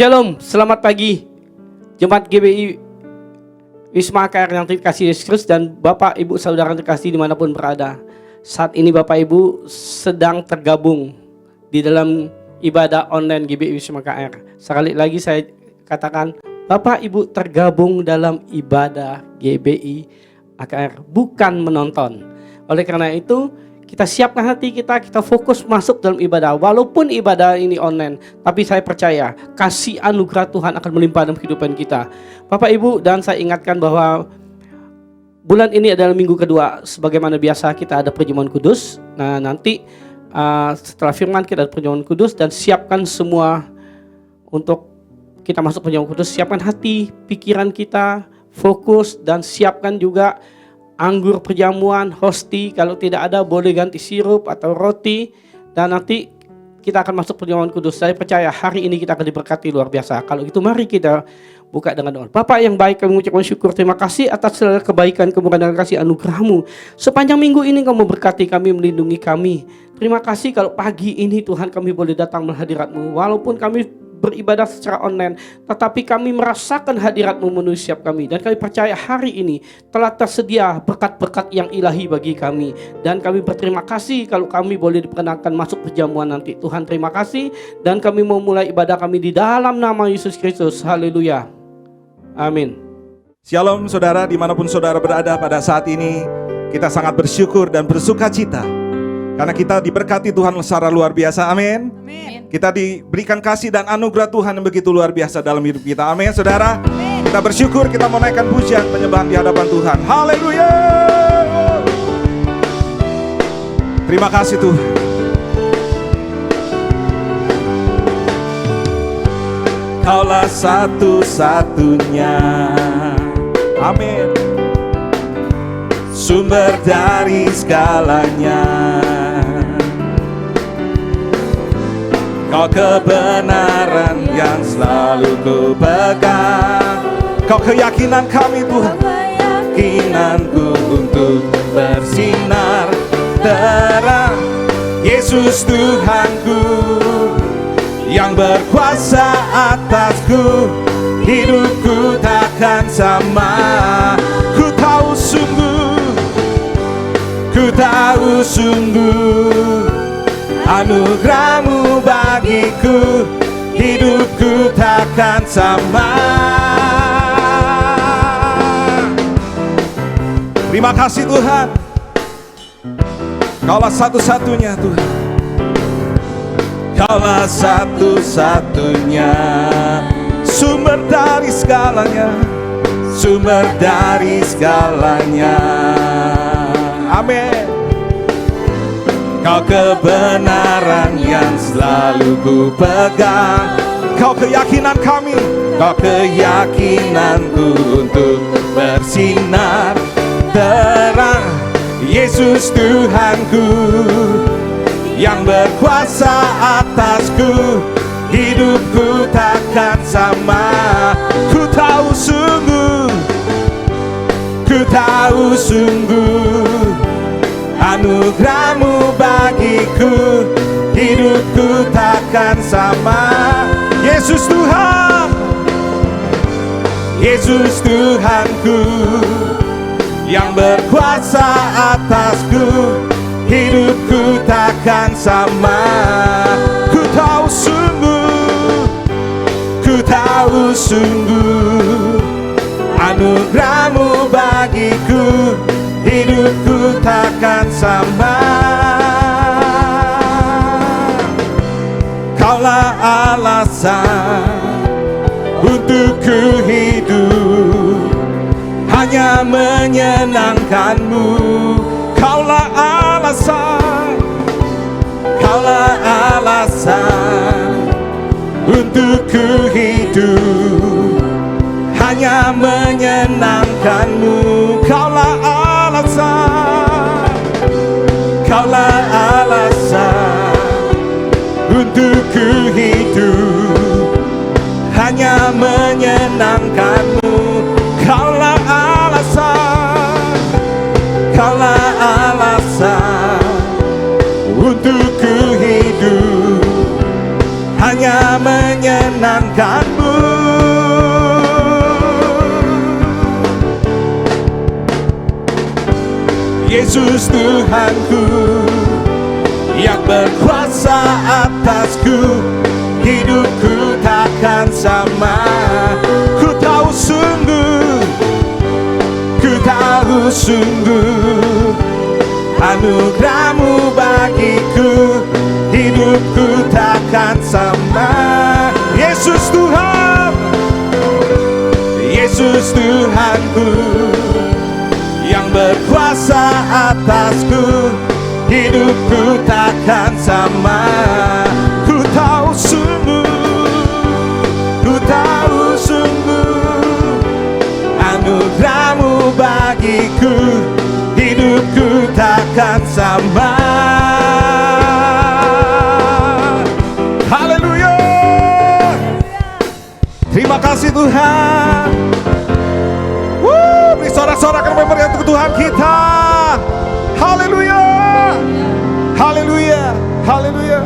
Shalom, selamat pagi Jemaat GBI Wisma AKR yang terkasih Yesus Kristus dan Bapak Ibu Saudara terkasih dimanapun berada. Saat ini Bapak Ibu sedang tergabung di dalam ibadah online GBI Wisma AKR. Sekali lagi saya katakan, Bapak Ibu tergabung dalam ibadah GBI AKR, bukan menonton. Oleh karena itu kita siapkan hati kita fokus masuk dalam ibadah. Walaupun ibadah ini online, tapi saya percaya kasih anugerah Tuhan akan melimpah dalam kehidupan kita. Bapak Ibu, dan saya ingatkan bahwa bulan ini adalah minggu kedua. Sebagaimana biasa kita ada perjamuan kudus. Nah nanti setelah firman kita ada perjamuan kudus. Dan siapkan semua untuk kita masuk perjamuan kudus. Siapkan hati, pikiran kita, fokus. Dan siapkan juga anggur perjamuan, hosti. Kalau tidak ada boleh ganti sirup atau roti. Dan nanti kita akan masuk perjamuan kudus. Saya percaya hari ini kita akan diberkati luar biasa. Kalau itu mari kita buka dengan doa. Bapak yang baik, kami mengucapkan syukur, terima kasih atas segala kebaikan, kemurahan dan kasih anugerah-Mu. Sepanjang minggu ini Kamu memberkati kami, melindungi kami. Terima kasih kalau pagi ini Tuhan kami boleh datang menghadirat-Mu. Walaupun kami beribadah secara online, tetapi kami merasakan hadirat-Mu memenuhi setiap kami. Dan kami percaya hari ini telah tersedia berkat-berkat yang ilahi bagi kami. Dan kami berterima kasih kalau kami boleh diperkenankan masuk perjamuan nanti. Tuhan terima kasih. Dan kami mau mulai ibadah kami di dalam nama Yesus Kristus. Haleluya. Amin. Shalom saudara, dimanapun saudara berada pada saat ini, kita sangat bersyukur dan bersuka cita karena kita diberkati Tuhan secara luar biasa. Amin. Kita diberikan kasih dan anugerah Tuhan yang begitu luar biasa dalam hidup kita. Amin saudara. Kita bersyukur, kita mau naikkan pujian penyembahan di hadapan Tuhan. Haleluya. Terima kasih Tuhan. Kaulah satu-satunya, amin, sumber dari segalanya. Kau kebenaran yang selalu ku pegang. Kau keyakinan kami Tuhan, keyakinanku untuk bersinar terang. Yesus Tuhanku yang berkuasa atasku, hidupku takkan sama. Ku tahu sungguh anugerah-Mu bagiku, hidupku takkan sama. Terima kasih Tuhan, Kaulah satu-satunya Tuhan. Kaulah satu-satunya, sumber dari segalanya, sumber dari segalanya. Amin. Kau kebenaran yang selalu ku pegang. Kau keyakinan kami, kau keyakinanku untuk bersinar terang. Yesus Tuhanku yang berkuasa atasku, hidupku takkan sama. Ku tahu sungguh anugerah-Mu bagiku, hidupku takkan sama. Yesus Tuhan, Yesus Tuhanku yang berkuasa atasku, hidupku takkan sama. Ku tahu sungguh anugerah-Mu bagiku, hidupku takkan sama. Kaulah alasan untuk ku hidup, hanya menyenangkan-Mu. Kaulah alasan untuk ku hidup, hanya menyenangkan-Mu. Kaulah alasan untuk ku hidup, hanya menyenangkan-Mu. Kaulah alasan untuk ku hidup, hanya menyenangkan akanmu. Yesus Tuhanku yang berkuasa atasku, hidupku takkan sama. Ku tahu sungguh anugerah-Mu bagiku, hidupku takkan sama. Yesus Tuhan, Yesus Tuhanku yang berkuasa atasku, hidupku takkan sama. Ku tahu sungguh anugerah-Mu bagiku, hidupku takkan sama. Haleluya. Terima kasih Tuhan. Beri sorak-sorakan memberikan untuk Tuhan kita. Haleluya. Haleluya. Haleluya.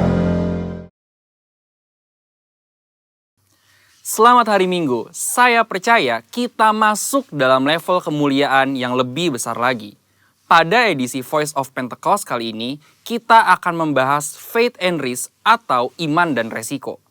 Selamat hari Minggu. Saya percaya kita masuk dalam level kemuliaan yang lebih besar lagi. Pada edisi Voice of Pentecost kali ini, kita akan membahas faith and risk atau iman dan resiko.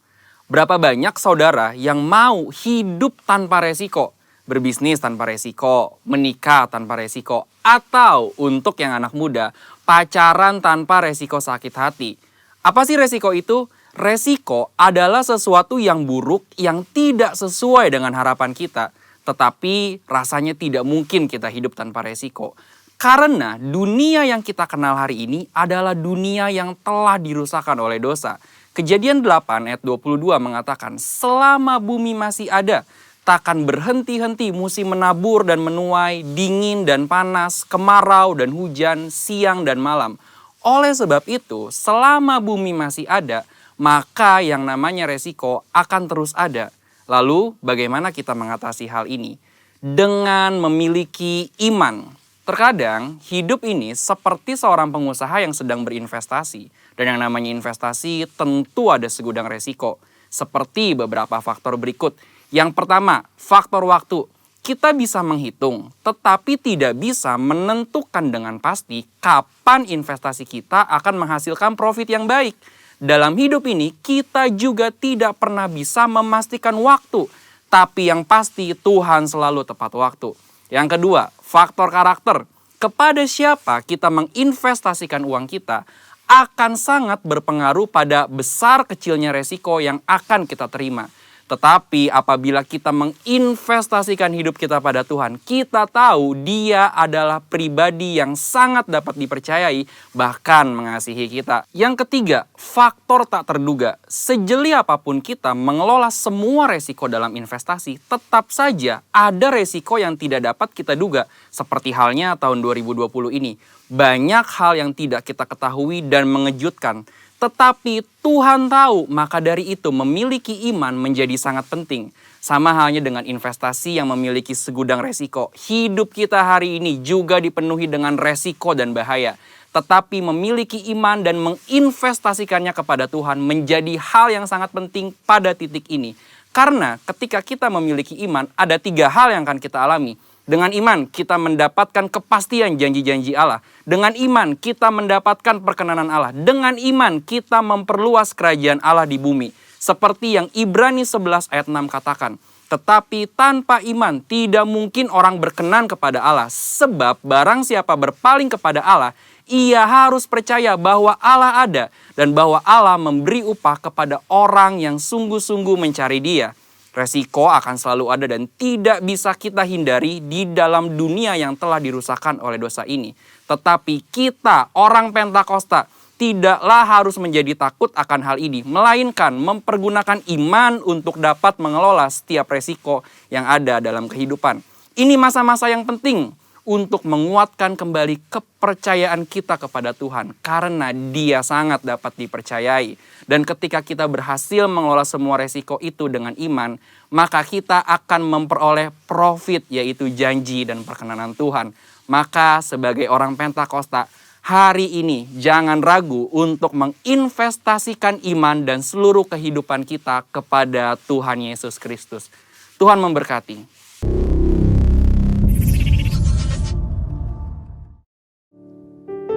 Berapa banyak saudara yang mau hidup tanpa resiko? Berbisnis tanpa resiko, menikah tanpa resiko, atau untuk yang anak muda, pacaran tanpa resiko sakit hati. Apa sih resiko itu? Resiko adalah sesuatu yang buruk yang tidak sesuai dengan harapan kita, tetapi rasanya tidak mungkin kita hidup tanpa resiko. Karena dunia yang kita kenal hari ini adalah dunia yang telah dirusakkan oleh dosa. Kejadian 8 ayat 22 mengatakan, selama bumi masih ada, takkan berhenti-henti musim menabur dan menuai, dingin dan panas, kemarau dan hujan, siang dan malam. Oleh sebab itu, selama bumi masih ada, maka yang namanya resiko akan terus ada. Lalu bagaimana kita mengatasi hal ini? Dengan memiliki iman. Terkadang hidup ini seperti seorang pengusaha yang sedang berinvestasi. Dan yang namanya investasi tentu ada segudang resiko. Seperti beberapa faktor berikut. Yang pertama, faktor waktu. Kita bisa menghitung, tetapi tidak bisa menentukan dengan pasti kapan investasi kita akan menghasilkan profit yang baik. Dalam hidup ini, kita juga tidak pernah bisa memastikan waktu. Tapi yang pasti, Tuhan selalu tepat waktu. Yang kedua, faktor karakter. Kepada siapa kita menginvestasikan uang kita, akan sangat berpengaruh pada besar kecilnya resiko yang akan kita terima. Tetapi apabila kita menginvestasikan hidup kita pada Tuhan, kita tahu Dia adalah pribadi yang sangat dapat dipercayai, bahkan mengasihi kita. Yang ketiga, faktor tak terduga. Sejeli apapun kita mengelola semua resiko dalam investasi, tetap saja ada resiko yang tidak dapat kita duga. Seperti halnya tahun 2020 ini. Banyak hal yang tidak kita ketahui dan mengejutkan. Tetapi Tuhan tahu, maka dari itu memiliki iman menjadi sangat penting. Sama halnya dengan investasi yang memiliki segudang resiko. Hidup kita hari ini juga dipenuhi dengan resiko dan bahaya. Tetapi memiliki iman dan menginvestasikannya kepada Tuhan menjadi hal yang sangat penting pada titik ini. Karena ketika kita memiliki iman, ada 3 hal yang akan kita alami. Dengan iman kita mendapatkan kepastian janji-janji Allah. Dengan iman kita mendapatkan perkenanan Allah. Dengan iman kita memperluas kerajaan Allah di bumi. Seperti yang Ibrani 11 ayat 6 katakan. Tetapi tanpa iman tidak mungkin orang berkenan kepada Allah. Sebab barang siapa berpaling kepada Allah, ia harus percaya bahwa Allah ada. Dan bahwa Allah memberi upah kepada orang yang sungguh-sungguh mencari Dia. Resiko akan selalu ada dan tidak bisa kita hindari di dalam dunia yang telah dirusakkan oleh dosa ini. Tetapi kita, orang Pentakosta, tidaklah harus menjadi takut akan hal ini. Melainkan mempergunakan iman untuk dapat mengelola setiap resiko yang ada dalam kehidupan. Ini masa-masa yang penting untuk menguatkan kembali kepercayaan kita kepada Tuhan. Karena Dia sangat dapat dipercayai. Dan ketika kita berhasil mengelola semua resiko itu dengan iman, maka kita akan memperoleh profit, yaitu janji dan perkenanan Tuhan. Maka sebagai orang Pentakosta, hari ini jangan ragu untuk menginvestasikan iman dan seluruh kehidupan kita kepada Tuhan Yesus Kristus. Tuhan memberkati.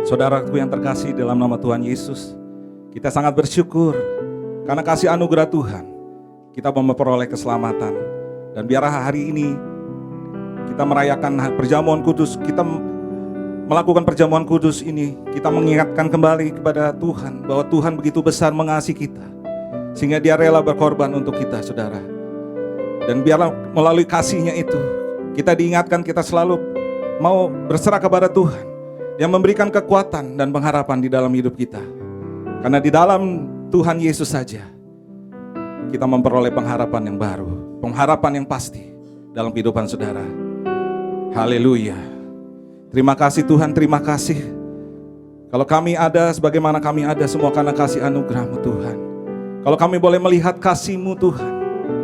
Saudaraku yang terkasih dalam nama Tuhan Yesus, kita sangat bersyukur karena kasih anugerah Tuhan, kita memperoleh keselamatan. Dan biarlah hari ini kita merayakan perjamuan kudus, kita melakukan perjamuan kudus ini, kita mengingatkan kembali kepada Tuhan bahwa Tuhan begitu besar mengasihi kita, sehingga Dia rela berkorban untuk kita, saudara. Dan biarlah melalui kasih-Nya itu, kita diingatkan kita selalu mau berserah kepada Tuhan, yang memberikan kekuatan dan pengharapan di dalam hidup kita. Karena di dalam Tuhan Yesus saja kita memperoleh pengharapan yang baru, pengharapan yang pasti dalam kehidupan saudara. Haleluya. Terima kasih Tuhan, terima kasih. Kalau kami ada sebagaimana kami ada semua karena kasih anugerah-Mu Tuhan. Kalau kami boleh melihat kasih-Mu Tuhan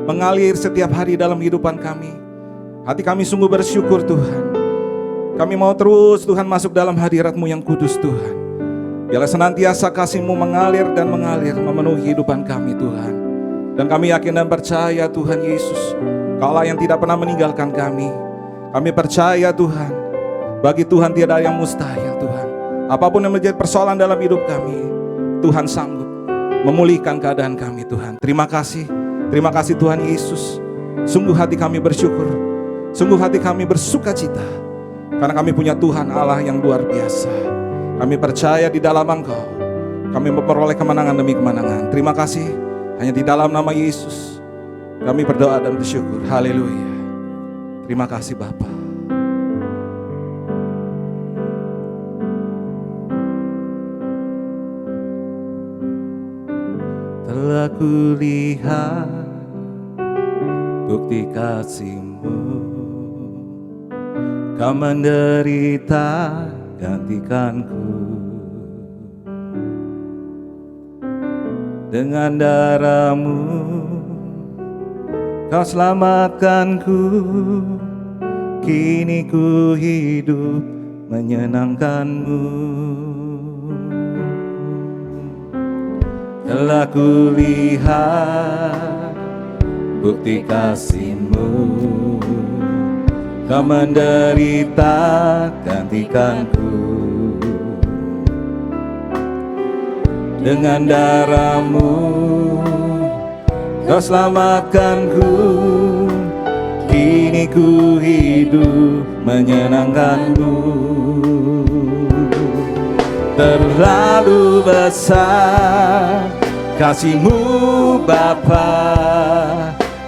mengalir setiap hari dalam kehidupan kami, hati kami sungguh bersyukur Tuhan. Kami mau terus Tuhan masuk dalam hadirat-Mu yang kudus Tuhan. Biarlah senantiasa kasih-Mu mengalir dan mengalir memenuhi kehidupan kami Tuhan. Dan kami yakin dan percaya Tuhan Yesus, Kau Allah yang tidak pernah meninggalkan kami. Kami percaya Tuhan, bagi Tuhan tiada yang mustahil Tuhan. Apapun yang menjadi persoalan dalam hidup kami, Tuhan sanggup memulihkan keadaan kami Tuhan. Terima kasih Tuhan Yesus. Sungguh hati kami bersyukur, sungguh hati kami bersuka cita. Karena kami punya Tuhan Allah yang luar biasa. Kami percaya di dalam Engkau kami memperoleh kemenangan demi kemenangan. Terima kasih, hanya di dalam nama Yesus kami berdoa dan bersyukur. Haleluya. Terima kasih Bapa. Telah kulihat bukti kasih-Mu, Kau menderita gantikanku. Dengan darah-Mu Kau selamatkanku. Kini ku hidup menyenangkan-Mu. Telah kulihat bukti kasih-Mu, Kau menderita gantikanku. Dengan darah-Mu Kau selamatkanku. Kini ku hidup menyenangkan-Mu. Terlalu besar kasih-Mu Bapa,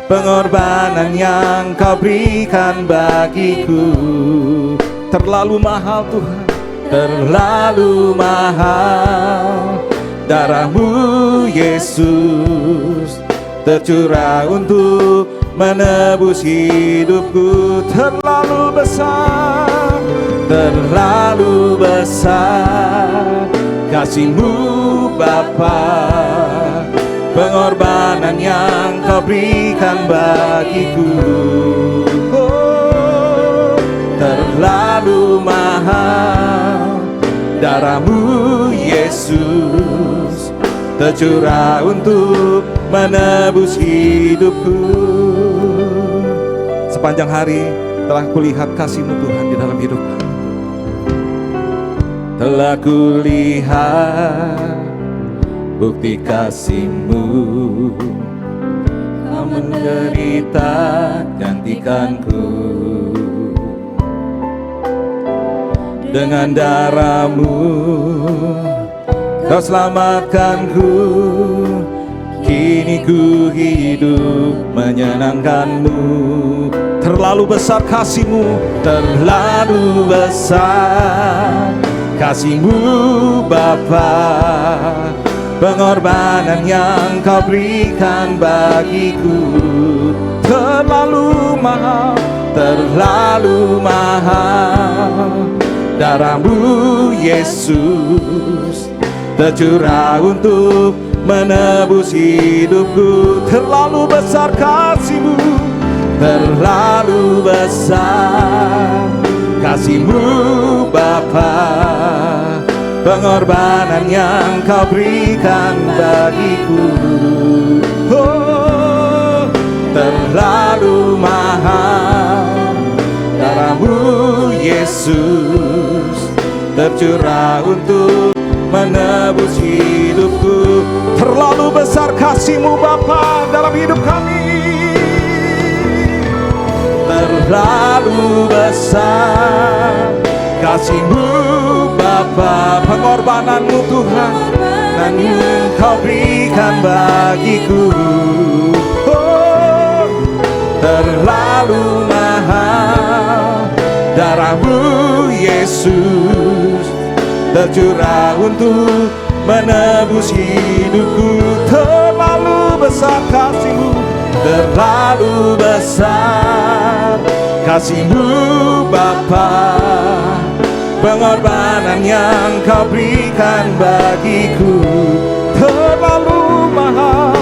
pengorbanan yang Kau berikan bagiku. Terlalu mahal Tuhan, terlalu mahal. Darah-Mu Yesus tercurah untuk menebus hidupku. Terlalu besar, terlalu besar kasih-Mu Bapa, pengorbanan yang Kau berikan bagiku. Oh, terlalu mahal. Darah-Mu Yesus tercurah untuk menebus hidupku. Sepanjang hari telah kulihat kasih-Mu Tuhan di dalam hidup kami. Telah kulihat bukti kasih-Mu, Kau menderita gantikanku. Dengan darah-Mu Kau selamatkanku. Kini ku hidup menyenangkan-Mu. Terlalu besar kasih-Mu, terlalu besar kasih-Mu Bapa, pengorbanan yang Kau berikan bagiku. Terlalu mahal, terlalu mahal. Darah-Mu Yesus tercurah untuk menebus hidupku. Terlalu besar kasih-Mu, terlalu besar kasih-Mu Bapa, pengorbanan yang kau berikan bagiku. Oh, terlalu mahal darahmu Yesus tercurah untuk menebus hidupku. Terlalu besar kasih-Mu Bapa dalam hidup kami. Terlalu besar kasih-Mu Bapa, pengorbanan-Mu Tuhan dan Engkau berikan bagiku. Oh, terlalu mahal darah-Mu Yesus tercurah untuk menebus hidupku. Terlalu besar kasih-Mu, terlalu besar kasih-Mu Bapa, pengorbanan yang kau berikan bagiku. Terlalu mahal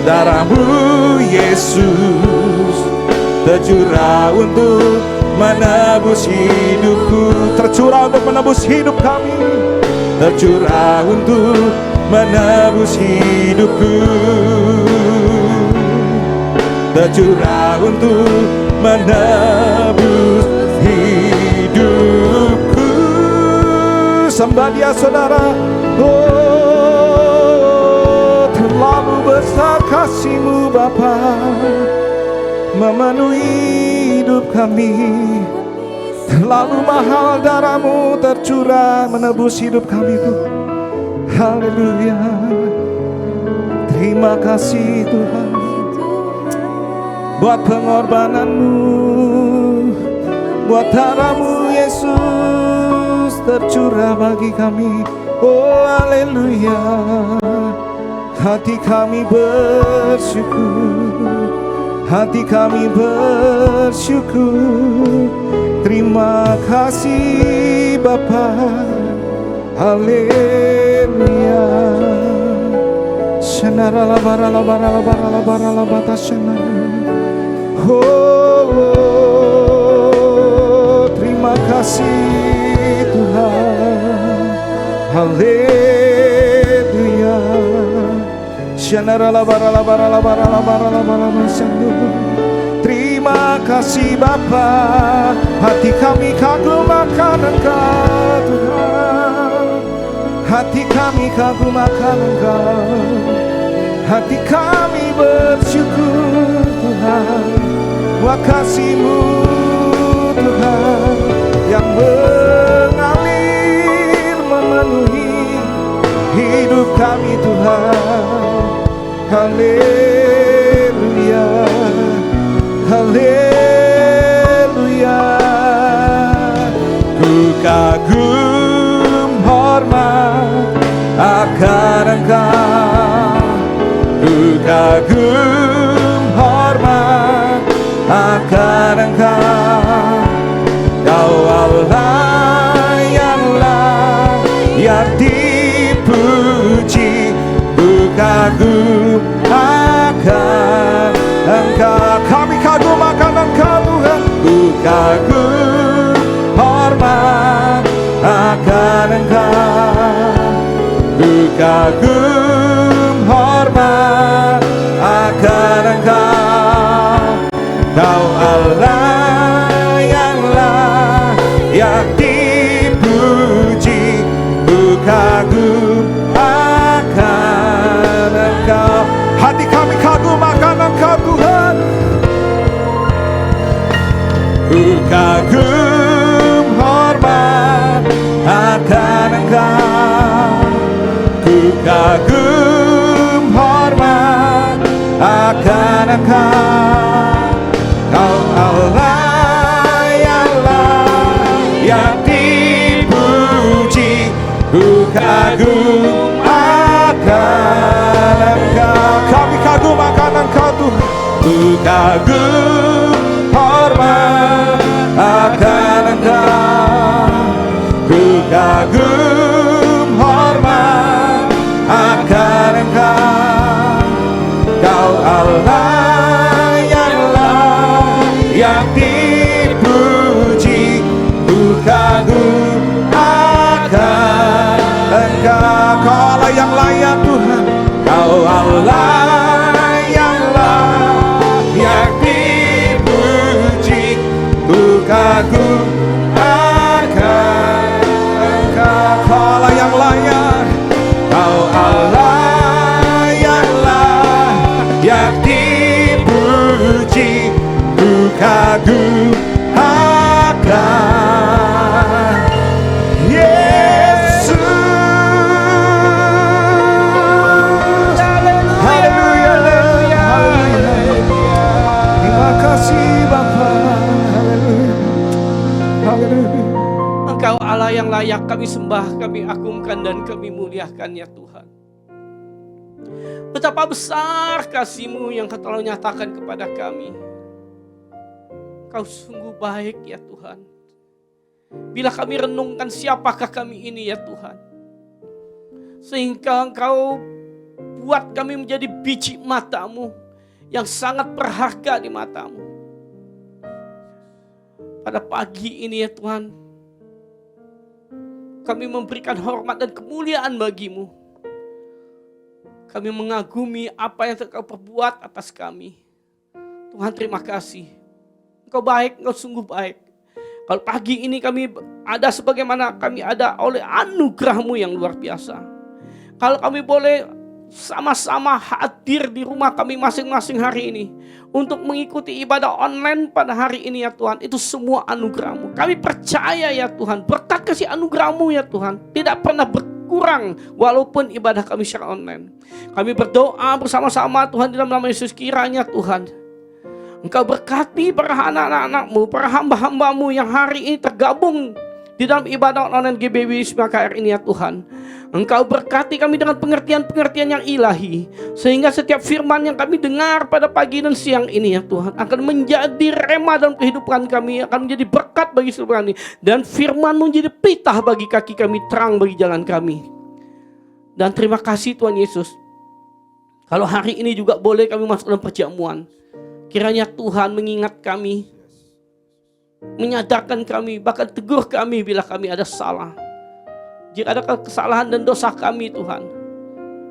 darah-Mu Yesus tercurah untuk menebus hidupku. Tercurah untuk menebus hidup kami, tercurah untuk menebus hidupku, tercurah untuk menebus hidupku. Sembah Dia saudara. Oh, terlalu besar kasih-Mu Bapa, memenuhi hidup kami. Terlalu mahal darah-Mu tercurah menebus hidup kami Tuhan. Haleluya. Terima kasih Tuhan buat pengorbanan-Mu, buat darah-Mu Yesus tercurah bagi kami. Oh haleluya. Hati kami bersyukur, hati kami bersyukur. Terima kasih Bapa. Haleluya. Shanarala barala barala barala barala batasana. Oh, terima kasih Tuhan. Haleluya. Shanarala barala barala barala barala barala sandu. Terima kasih Bapa, hati kami kagum akan Engkau Tuhan. Hati kami kagum akan Engkau, hati kami bersyukur Tuhan buat kasih-Mu Tuhan yang mengalir memenuhi hidup kami Tuhan. Haleluya. Haleluya. Ku kagum hormat akan Engkau, ku kagum hormat akan Engkau. Kau Allah yang layak dipuji, ku kagum akan Engkau. Kami kagum akan Engkau Tuhan. Ku kagum hormat akan Engkau, ku kagum hormat akan Engkau. Kau Allah yang layak dipuji, ku kagum akan Engkau. Hati kami kagum akan Engkau Tuhan. Ku kagum hormat akan Engkau, ku kagum hormat akan Engkau. Kau Allah yang layak dipuji, ku kagum akan Engkau. Kami kagum akan Engkau Tuhan. Ku kagum hormat akan Engkau, ku kagum hormat akan Engkau. Kau Allah yang layak dipuji, ku kagum akan Engkau. Kau Allah yang layak Tuhan, Kau Allah yang layak dipuji. Ku kagum akan Engkau. Kau Allah yang layak, Kau Allah yang layak dipuji. Ku kagum akan Yesus. Haleluya, haleluya. Terima kasih Bapa. Haleluya, haleluya. Engkau Allah yang layak kami sembah, kami agungkan dan kami muliakan ya Tuhan. Betapa besar kasih-Mu yang Kau telah nyatakan kepada kami. Kau sungguh baik ya Tuhan. Bila kami renungkan siapakah kami ini ya Tuhan. Sehingga Engkau buat kami menjadi biji mata-Mu yang sangat berharga di mata-Mu. Pada pagi ini ya Tuhan, kami memberikan hormat dan kemuliaan bagi-Mu. Kami mengagumi apa yang Engkau perbuat atas kami. Tuhan terima kasih. Engkau baik, Engkau sungguh baik. Kalau pagi ini kami ada sebagaimana kami ada oleh anugerah-Mu yang luar biasa. Kalau kami boleh sama-sama hadir di rumah kami masing-masing hari ini untuk mengikuti ibadah online pada hari ini ya Tuhan, itu semua anugerah-Mu. Kami percaya ya Tuhan, berkat kasih anugerah-Mu ya Tuhan tidak pernah berkurang walaupun ibadah kami secara online. Kami berdoa bersama-sama Tuhan di dalam nama Yesus, kiranya Tuhan Engkau berkati para anak-anak-Mu, para hamba-hamba-Mu yang hari ini tergabung di dalam ibadah online GBW Wisma KR ini ya Tuhan. Engkau berkati kami dengan pengertian-pengertian yang ilahi, sehingga setiap firman yang kami dengar pada pagi dan siang ini ya Tuhan akan menjadi rema dalam kehidupan kami, akan menjadi berkat bagi seluruh kami, dan firman-Mu menjadi pelita bagi kaki kami, terang bagi jalan kami. Dan terima kasih Tuhan Yesus, kalau hari ini juga boleh kami masuk dalam perjamuan, kiranya Tuhan mengingat kami, menyadarkan kami, bahkan tegur kami bila kami ada salah. Jika ada kesalahan dan dosa kami Tuhan,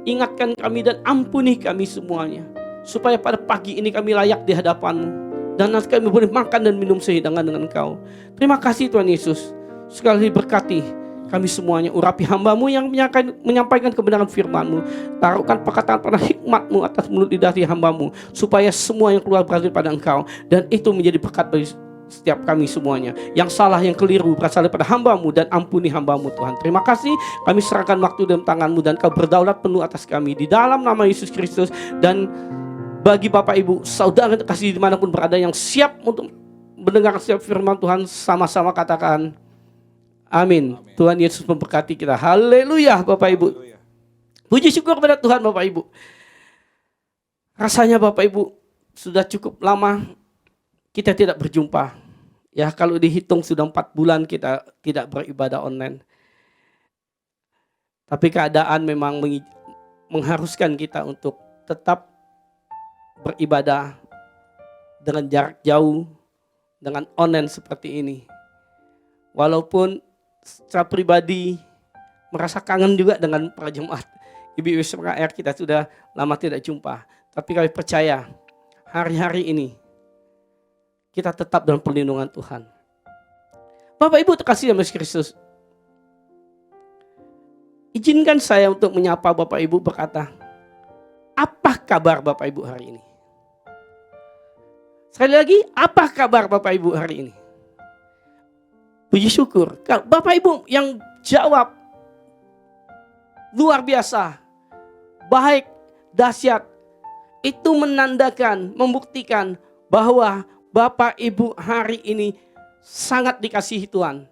ingatkan kami dan ampuni kami semuanya, supaya pada pagi ini kami layak di hadapan-Mu, dan nanti kami boleh makan dan minum sehidangan dengan Engkau. Terima kasih Tuhan Yesus. Sekali lagi berkati kami semuanya, urapi hamba-Mu yang menyampaikan kebenaran firman-Mu. Taruhkan perkataan pada hikmat-Mu atas mulut lidah hamba-Mu, supaya semua yang keluar berasal pada Engkau, dan itu menjadi berkat bagi setiap kami semuanya. Yang salah, yang keliru berasal daripada hamba-Mu, dan ampuni hamba-Mu Tuhan. Terima kasih, kami serahkan waktu dalam tangan-Mu, dan Kau berdaulat penuh atas kami di dalam nama Yesus Kristus. Dan bagi Bapak Ibu saudara terkasih dimanapun berada yang siap untuk mendengar setiap firman Tuhan, sama-sama katakan amin. Tuhan Yesus memberkati kita. Haleluya Bapak Ibu. Puji syukur kepada Tuhan Bapak Ibu. Rasanya Bapak Ibu sudah cukup lama kita tidak berjumpa. Ya, kalau dihitung sudah 4 bulan kita tidak beribadah online. Tapi keadaan memang mengharuskan kita untuk tetap beribadah dengan jarak jauh, dengan online seperti ini. Walaupun secara pribadi merasa kangen juga dengan para jemaat GBW Wisma KR, kita sudah lama tidak jumpa. Tapi kami percaya hari-hari ini kita tetap dalam perlindungan Tuhan. Bapak Ibu terkasih dalam Yesus Kristus, izinkan saya untuk menyapa Bapak Ibu berkata, apa kabar Bapak Ibu hari ini? Sekali lagi, apa kabar Bapak Ibu hari ini? Puji syukur. Bapak Ibu yang jawab luar biasa, baik, dahsyat, itu menandakan, membuktikan bahwa Bapak Ibu hari ini sangat dikasihi Tuhan.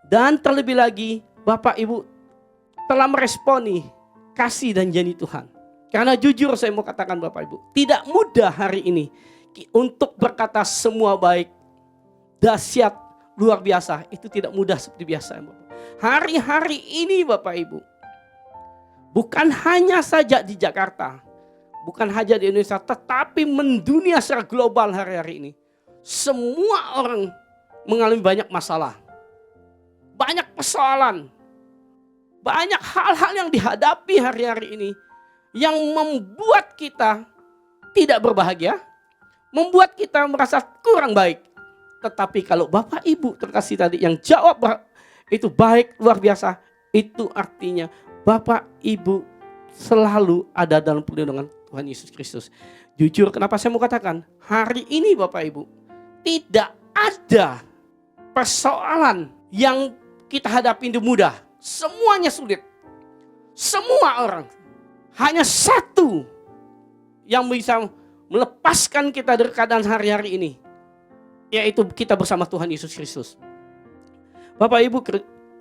Dan terlebih lagi Bapak Ibu telah meresponi kasih dan janji Tuhan. Karena jujur saya mau katakan Bapak Ibu, tidak mudah hari ini untuk berkata semua baik, dahsyat, luar biasa. Itu tidak mudah seperti biasa Bapak. Hari-hari ini Bapak Ibu, bukan hanya saja di Jakarta, bukan hanya di Indonesia, tetapi mendunia secara global hari-hari ini. Semua orang mengalami banyak masalah. banyak persoalan, banyak hal-hal yang dihadapi hari-hari ini yang membuat kita tidak berbahagia, membuat kita merasa kurang baik. Tetapi kalau Bapak Ibu terkasih tadi yang jawab itu baik, luar biasa, itu artinya Bapak Ibu selalu ada dalam perlindungan Tuhan Yesus Kristus. Jujur, kenapa saya mau katakan hari ini Bapak Ibu tidak ada persoalan yang kita hadapi itu mudah. Semuanya sulit. Semua orang. Hanya satu yang bisa melepaskan kita dari keadaan hari-hari ini, yaitu kita bersama Tuhan Yesus Kristus. Bapak Ibu,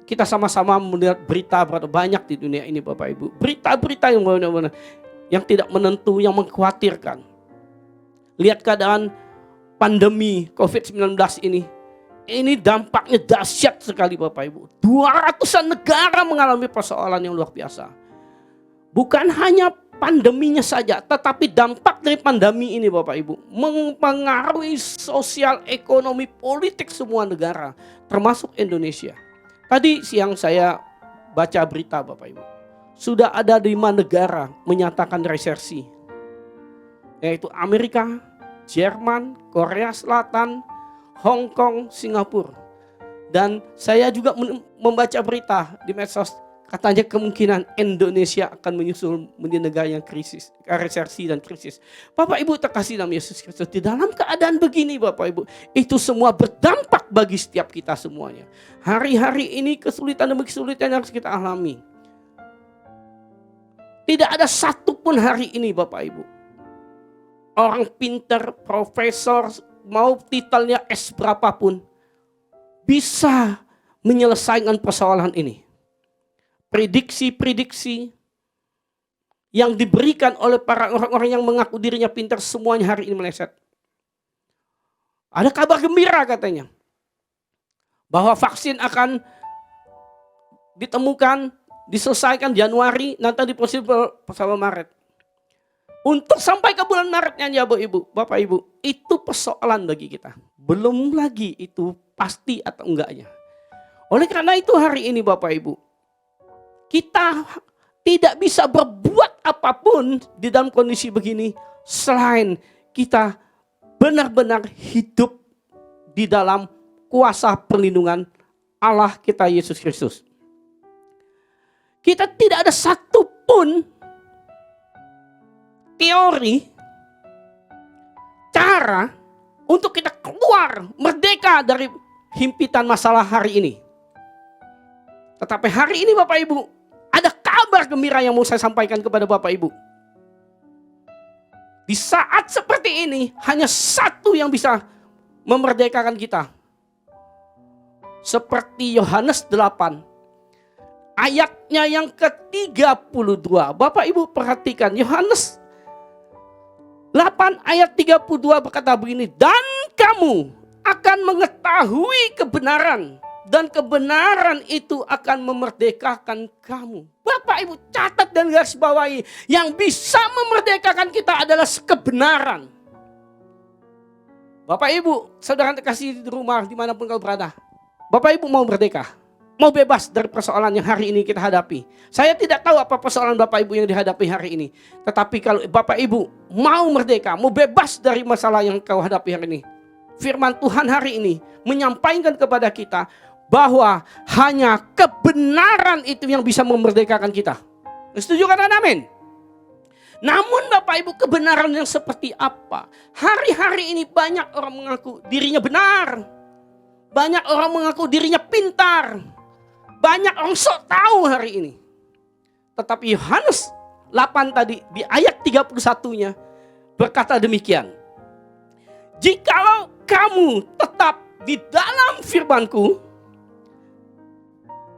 kita sama-sama melihat berita banyak di dunia ini Bapak Ibu. Berita-berita yang benar-benar yang tidak menentu, yang mengkhawatirkan. Lihat keadaan pandemi COVID-19 ini. Ini dampaknya dahsyat sekali Bapak Ibu. 200-an negara mengalami persoalan yang luar biasa. Bukan hanya pandeminya saja, tetapi dampak dari pandemi ini Bapak Ibu mempengaruhi sosial, ekonomi, politik semua negara, termasuk Indonesia. Tadi siang saya baca berita Bapak Ibu. Sudah ada 5 negara menyatakan resesi. Yaitu Amerika, Jerman, Korea Selatan, Hong Kong, Singapura. Dan saya juga membaca berita di medsos, katanya kemungkinan Indonesia akan menyusul menjadi negara yang krisis, resesi dan krisis. Bapak Ibu terkasih dalam Yesus Kristus, di dalam keadaan begini Bapak Ibu, itu semua berdampak bagi setiap kita semuanya. Hari-hari ini kesulitan demi kesulitan yang harus kita alami. Tidak ada satupun hari ini Bapak Ibu, orang pintar, profesor, mau titelnya S berapapun, bisa menyelesaikan persoalan ini. Prediksi-prediksi yang diberikan oleh para orang-orang yang mengaku dirinya pintar, semuanya hari ini meleset. Ada kabar gembira katanya, bahwa vaksin akan ditemukan, diselesaikan Januari, nanti diposibel bersama Maret. Untuk sampai ke bulan Maretnya ya Bapak Ibu, itu persoalan bagi kita. Belum lagi itu pasti atau enggaknya. Oleh karena itu hari ini Bapak Ibu, kita tidak bisa berbuat apapun di dalam kondisi begini selain kita benar-benar hidup di dalam kuasa perlindungan Allah kita Yesus Kristus. Kita tidak ada satupun teori, cara untuk kita keluar merdeka dari himpitan masalah hari ini. Tetapi hari ini Bapak Ibu, ada kabar gembira yang mau saya sampaikan kepada Bapak Ibu. Di saat seperti ini, hanya satu yang bisa memerdekakan kita. Seperti Yohanes 8, ayatnya yang ke-32. Bapak Ibu perhatikan, Yohanes 8 ayat 32 berkata begini, dan kamu akan mengetahui kebenaran, dan kebenaran itu akan memerdekakan kamu. Bapak Ibu catat dan garis bawahi, yang bisa memerdekakan kita adalah kebenaran. Bapak Ibu, saudara terkasih di rumah dimanapun kau berada, Bapak Ibu mau merdeka, mau bebas dari persoalan yang hari ini kita hadapi. Saya tidak tahu apa persoalan Bapak Ibu yang dihadapi hari ini. Tetapi kalau Bapak Ibu mau merdeka, mau bebas dari masalah yang kau hadapi hari ini, firman Tuhan hari ini menyampaikan kepada kita bahwa hanya kebenaran itu yang bisa memerdekakan kita. Setuju kata amin? Namun Bapak Ibu, kebenaran yang seperti apa? Hari-hari ini banyak orang mengaku dirinya benar. Banyak orang mengaku dirinya pintar. Banyak orang sok tahu hari ini. Tetapi Yohanes 8 tadi di ayat 31-nya berkata demikian. Jikalau kamu tetap di dalam firman-Ku,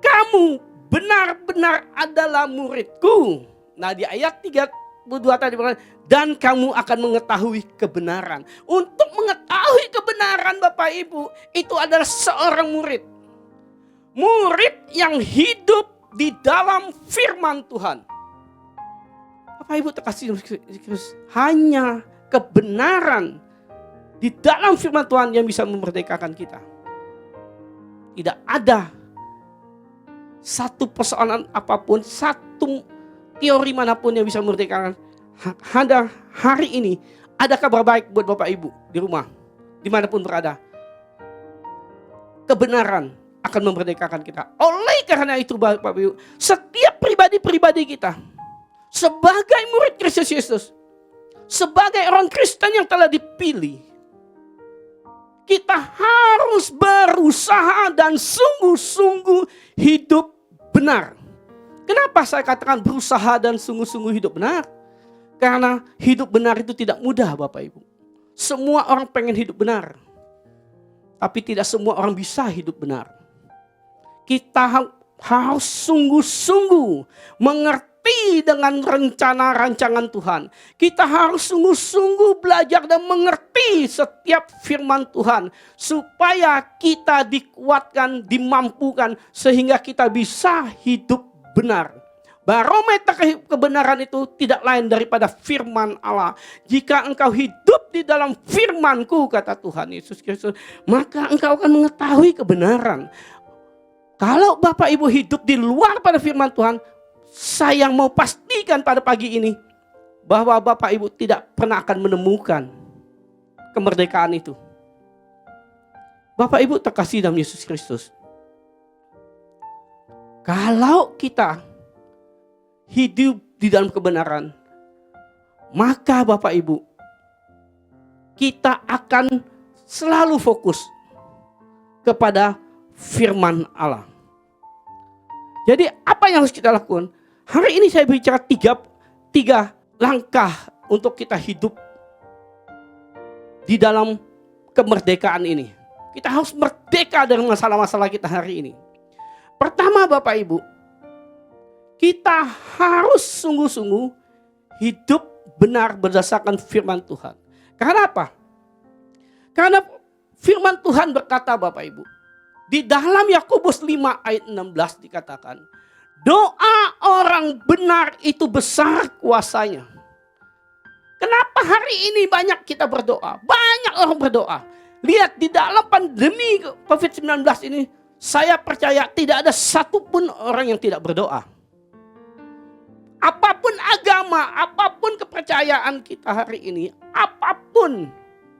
kamu benar-benar adalah murid-Ku. Nah di ayat 32 tadi berkata, dan kamu akan mengetahui kebenaran. Untuk mengetahui kebenaran Bapak Ibu, itu adalah seorang murid. Murid yang hidup di dalam firman Tuhan. Bapak Ibu terkasih, hanya kebenaran di dalam firman Tuhan yang bisa memerdekakan kita. Tidak ada satu persoalan apapun, satu teori manapun yang bisa memerdekakan. Ada hari ini, ada kabar baik buat Bapak Ibu di rumah, dimanapun berada. Kebenaran akan memerdekakan kita. Oleh karena itu Bapak Ibu, setiap pribadi-pribadi kita, sebagai murid Kristus Yesus, sebagai orang Kristen yang telah dipilih, kita harus berusaha dan sungguh-sungguh hidup benar. Kenapa saya katakan berusaha dan sungguh-sungguh hidup benar? Karena hidup benar itu tidak mudah Bapak Ibu. Semua orang pengen hidup benar, tapi tidak semua orang bisa hidup benar. Kita harus sungguh-sungguh mengerti dengan rencana rancangan Tuhan. Kita harus sungguh-sungguh belajar dan mengerti setiap firman Tuhan, supaya kita dikuatkan, dimampukan, sehingga kita bisa hidup benar. Barometer kebenaran itu tidak lain daripada firman Allah. Jika engkau hidup di dalam firman-Ku, kata Tuhan Yesus Kristus, maka engkau akan mengetahui kebenaran. Kalau Bapak Ibu hidup di luar pada firman Tuhan, saya mau pastikan pada pagi ini bahwa Bapak Ibu tidak pernah akan menemukan kemerdekaan itu. Bapak Ibu terkasih dalam Yesus Kristus, kalau kita hidup di dalam kebenaran, maka Bapak Ibu, kita akan selalu fokus kepada firman Allah. Jadi apa yang harus kita lakukan? Hari ini saya bicara tiga langkah untuk kita hidup di dalam kemerdekaan ini. Kita harus merdeka dari masalah-masalah kita hari ini. Pertama Bapak Ibu, kita harus sungguh-sungguh hidup benar berdasarkan firman Tuhan. Karena apa? Karena firman Tuhan berkata Bapak Ibu, di dalam Yakobus 5 ayat 16 dikatakan, doa orang benar itu besar kuasanya. Kenapa hari ini banyak kita berdoa? Banyak orang berdoa. Lihat di dalam pandemi COVID-19 ini, saya percaya tidak ada satupun orang yang tidak berdoa. Apapun agama, apapun kepercayaan kita hari ini, apapun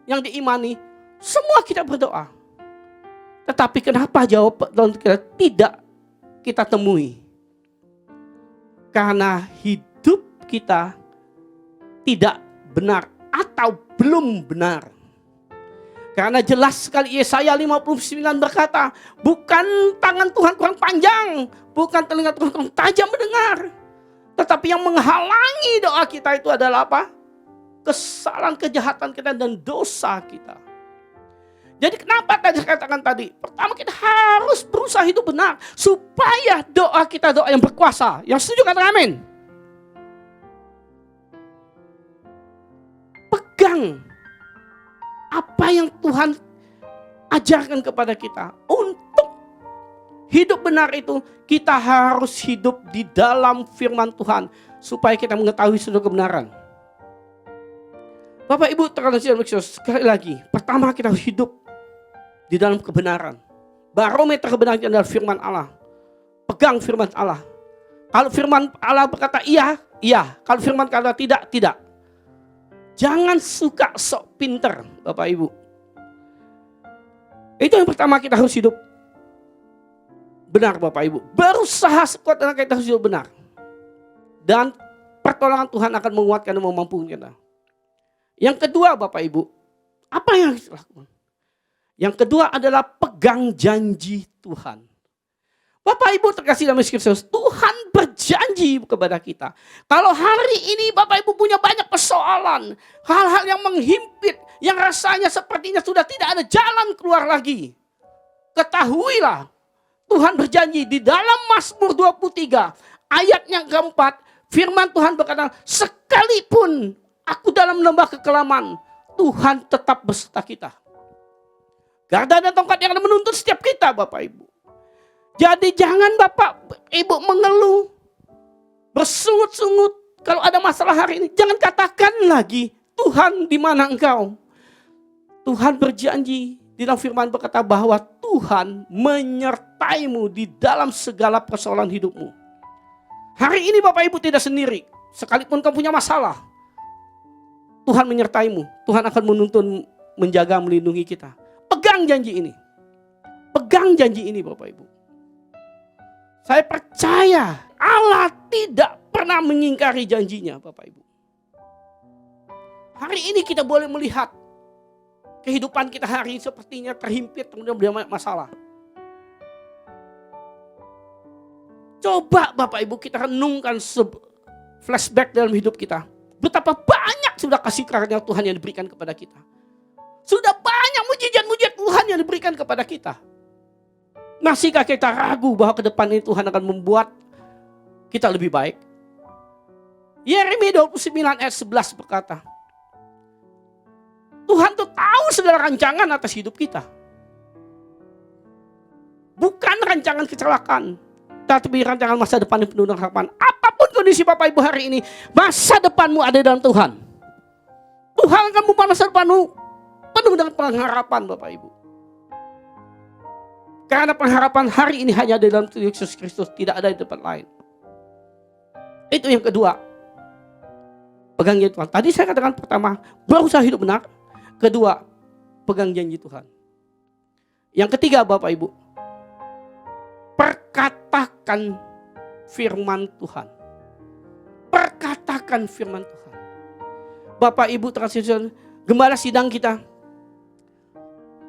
yang diimani, semua kita berdoa. Tetapi kenapa jawaban kita tidak kita temui? Karena hidup kita tidak benar atau belum benar. Karena jelas sekali Yesaya 59 berkata, bukan tangan Tuhan kurang panjang, bukan telinga Tuhan kurang tajam mendengar. Tetapi yang menghalangi doa kita itu adalah apa? Kesalahan, kejahatan kita dan dosa kita. Jadi kenapa tadi saya katakan tadi? Pertama kita harus berusaha hidup benar, supaya doa kita doa yang berkuasa. Yang setuju katakan amin. Pegang apa yang Tuhan ajarkan kepada kita. Untuk hidup benar itu kita harus hidup di dalam firman Tuhan, supaya kita mengetahui seluruh kebenaran. Bapak Ibu terkasih dalam Kristus, sekali lagi, pertama kita harus hidup di dalam kebenaran. Barometer kebenaran adalah firman Allah. Pegang firman Allah. Kalau firman Allah berkata iya, iya. Kalau firman kata tidak, tidak. Jangan suka sok pinter, Bapak Ibu. Itu yang pertama, kita harus hidup benar, Bapak Ibu. Berusaha sekuat tenaga kita harus hidup benar. Dan pertolongan Tuhan akan menguatkan dan memampukan kita. Yang kedua Bapak Ibu, apa yang harus dilakukan? Yang kedua adalah pegang janji Tuhan. Bapak Ibu terkasih dalam Kristus, Tuhan berjanji kepada kita. Kalau hari ini Bapak Ibu punya banyak persoalan, hal-hal yang menghimpit, yang rasanya sepertinya sudah tidak ada jalan keluar lagi, ketahuilah Tuhan berjanji di dalam Mazmur 23 ayat yang keempat, firman Tuhan berkata, sekalipun aku dalam lembah kekelaman, Tuhan tetap beserta kita. Garda dan tongkat yang akan menuntun setiap kita Bapak Ibu. Jadi jangan Bapak Ibu mengeluh, bersungut-sungut kalau ada masalah hari ini. Jangan katakan lagi, Tuhan di mana engkau? Tuhan berjanji di dalam firman berkata bahwa Tuhan menyertaimu di dalam segala persoalan hidupmu. Hari ini Bapak Ibu tidak sendiri. Sekalipun kamu punya masalah, Tuhan menyertaimu. Tuhan akan menuntun, menjaga, melindungi kita. Pegang janji ini. Pegang janji ini Bapak Ibu. Saya percaya Allah tidak pernah mengingkari janjinya Bapak Ibu. Hari ini kita boleh melihat kehidupan kita hari ini sepertinya terhimpit, kemudian banyak masalah. Coba Bapak Ibu kita renungkan flashback dalam hidup kita. Betapa banyak sudah kasih karunia Tuhan yang diberikan kepada kita. Sudah banyak mujizat-mujizat Tuhan yang diberikan kepada kita. Masihkah kita ragu bahwa ke depan ini Tuhan akan membuat kita lebih baik? Yeremia 29 ayat 11 berkata, Tuhan tuh tahu segala rancangan atas hidup kita. Bukan rancangan kecelakaan, tapi rancangan masa depan yang penuh dengan harapan. Apapun kondisi Bapak Ibu hari ini, masa depanmu ada dalam Tuhan. Tuhan akan membuat masa depanmu penuh dengan pengharapan Bapak Ibu. Karena pengharapan hari ini hanya ada dalam Yesus Kristus, tidak ada di tempat lain. Itu yang kedua. Pegang janji Tuhan. Tadi saya katakan pertama, berusaha hidup benar. Kedua, pegang janji Tuhan. Yang ketiga Bapak Ibu, perkatakan firman Tuhan. Perkatakan firman Tuhan. Bapak Ibu terkasih, gembala sidang kita,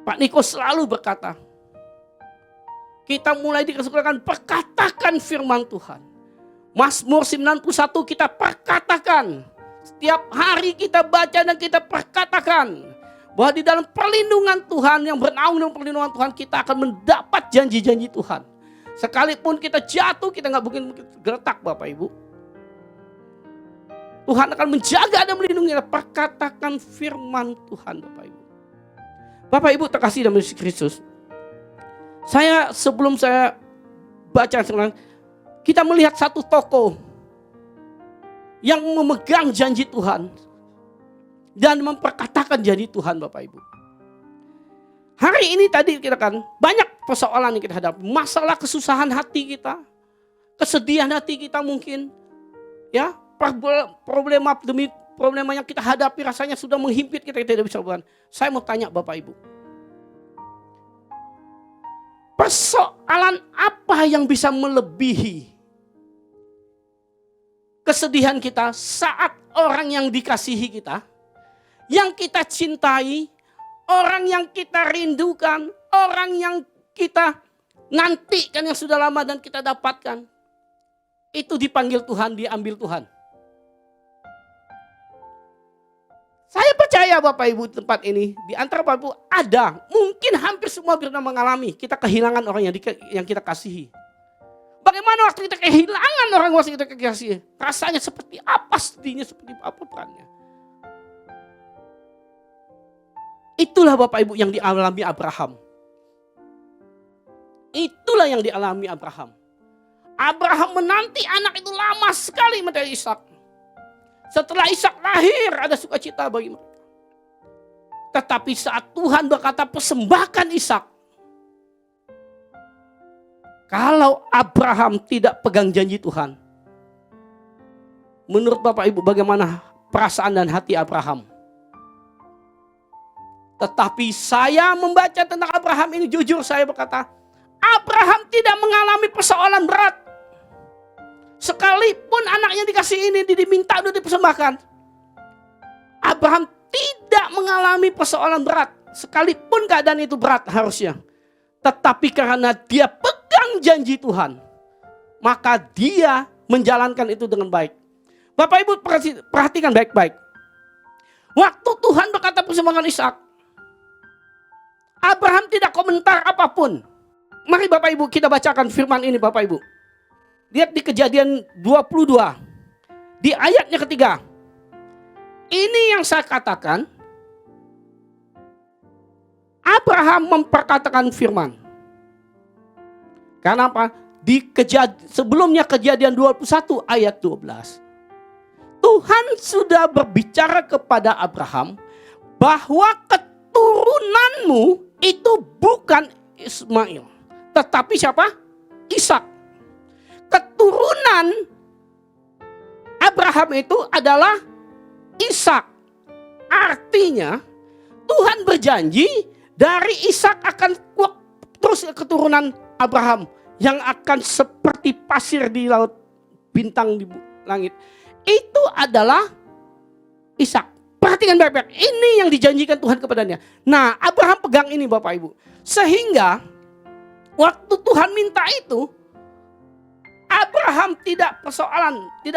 Pak Niko selalu berkata, kita mulai dikasihkan perkatakan firman Tuhan. Mazmur 91 kita perkatakan. Setiap hari kita baca dan kita perkatakan bahwa di dalam perlindungan Tuhan, yang bernaung dalam perlindungan Tuhan, kita akan mendapat janji-janji Tuhan. Sekalipun kita jatuh, kita nggak mungkin gertak Bapak Ibu. Tuhan akan menjaga dan melindungi kita. Perkatakan firman Tuhan Bapak Ibu. Bapak Ibu terkasih dalam Yesus Kristus. Sebelum saya baca sekarang, kita melihat satu tokoh yang memegang janji Tuhan dan memperkatakan janji Tuhan Bapak Ibu. Hari ini tadi kita kan banyak persoalan yang kita hadapi, masalah kesusahan hati kita, kesedihan hati kita mungkin, ya problema demi problema yang kita hadapi rasanya sudah menghimpit kita tidak bisa berbuat. Saya mau tanya Bapak Ibu, persoalan apa yang bisa melebihi kesedihan kita saat orang yang dikasihi kita, yang kita cintai, orang yang kita rindukan, orang yang kita nantikan yang sudah lama dan kita dapatkan, itu dipanggil Tuhan, diambil Tuhan. Saya percaya Bapak Ibu tempat ini, di antara Bapak Ibu ada, mungkin hampir semua pernah mengalami kita kehilangan orang yang kita kasihi. Bagaimana waktu kita kehilangan orang yang kita kasihi? Rasanya seperti apa, sedihnya seperti apa perannya. Itulah Bapak Ibu yang dialami Abraham. Itulah yang dialami Abraham. Abraham menanti anak itu lama sekali mencari Ishak. Setelah Ishak lahir ada sukacita bagi mereka. Tetapi saat Tuhan berkata persembahkan Ishak, kalau Abraham tidak pegang janji Tuhan, menurut Bapak Ibu bagaimana perasaan dan hati Abraham? Tetapi saya membaca tentang Abraham ini, jujur saya berkata, Abraham tidak mengalami persoalan berat. Sekalipun anaknya dikasih ini, diminta untuk dipersembahkan, Abraham tidak mengalami persoalan berat. Sekalipun keadaan itu berat harusnya. Tetapi karena dia pegang janji Tuhan, maka dia menjalankan itu dengan baik. Bapak Ibu perhatikan baik-baik. Waktu Tuhan berkata persembahkan Ishak, Abraham tidak komentar apapun. Mari Bapak Ibu kita bacakan firman ini Bapak Ibu. Lihat di Kejadian 22. Di ayatnya ketiga. Ini yang saya katakan. Abraham memperkatakan firman. Karena apa? Sebelumnya Kejadian 21 ayat 12. Tuhan sudah berbicara kepada Abraham bahwa keturunanmu itu bukan Ismail. Tetapi siapa? Ishak. Keturunan Abraham itu adalah Ishak. Artinya Tuhan berjanji dari Ishak akan terus keturunan Abraham yang akan seperti pasir di laut, bintang di langit. Itu adalah Ishak. Perhatikan baik-baik, ini yang dijanjikan Tuhan kepadanya. Nah, Abraham pegang ini Bapak Ibu. Sehingga waktu Tuhan minta itu, Abraham tidak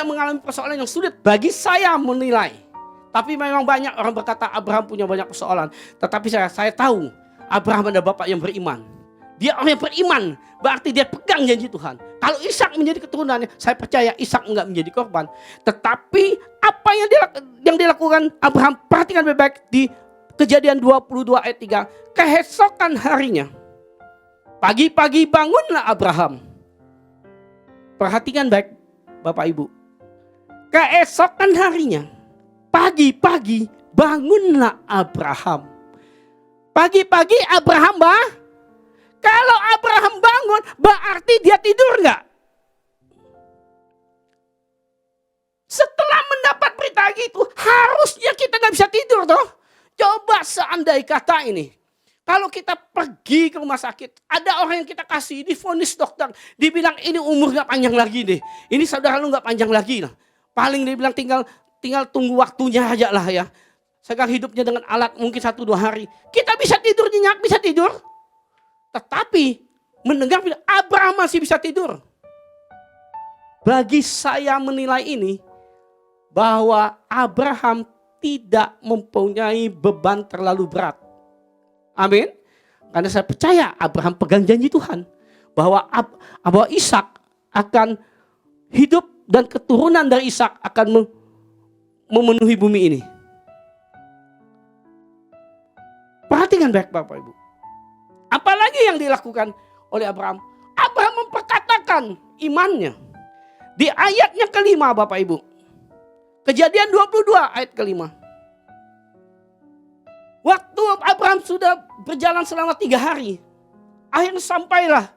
mengalami persoalan yang sulit bagi saya menilai. Tapi memang banyak orang berkata Abraham punya banyak persoalan. Tetapi saya tahu Abraham adalah bapak yang beriman. Dia orang yang beriman, berarti dia pegang janji Tuhan. Kalau Ishak menjadi keturunannya, saya percaya Ishak enggak menjadi korban. Tetapi apa yang dilakukan Abraham, perhatikan baik-baik di Kejadian 22 ayat 3. Keesokan harinya, pagi-pagi bangunlah Abraham. Perhatikan baik Bapak Ibu. Keesokan harinya, pagi-pagi bangunlah Abraham. Pagi-pagi Abraham kalau Abraham bangun, berarti dia tidur enggak? Setelah mendapat berita gitu, harusnya kita nggak bisa tidur toh. Coba seandai kata ini, kalau kita pergi ke rumah sakit, ada orang yang kita kasih, divonis dokter, dibilang ini umur nggak panjang lagi deh. Ini saudara lu nggak panjang lagi lah. Paling dia bilang tinggal tunggu waktunya aja lah ya. Sekarang hidupnya dengan alat mungkin 1-2 hari. Kita bisa tidur nyenyak, bisa tidur. Tetapi mendengar Abraham masih bisa tidur. Bagi saya menilai ini bahwa Abraham tidak mempunyai beban terlalu berat. Amin. Karena saya percaya Abraham pegang janji Tuhan bahwa Ishak akan hidup dan keturunan dari Ishak akan memenuhi bumi ini. Perhatikan baik Bapak Ibu. Apalagi yang dilakukan oleh Abraham? Abraham memperkatakan imannya. Di ayatnya kelima Bapak Ibu. Kejadian 22 ayat kelima. Waktu Abraham sudah berjalan selama 3 hari. Akhirnya sampailah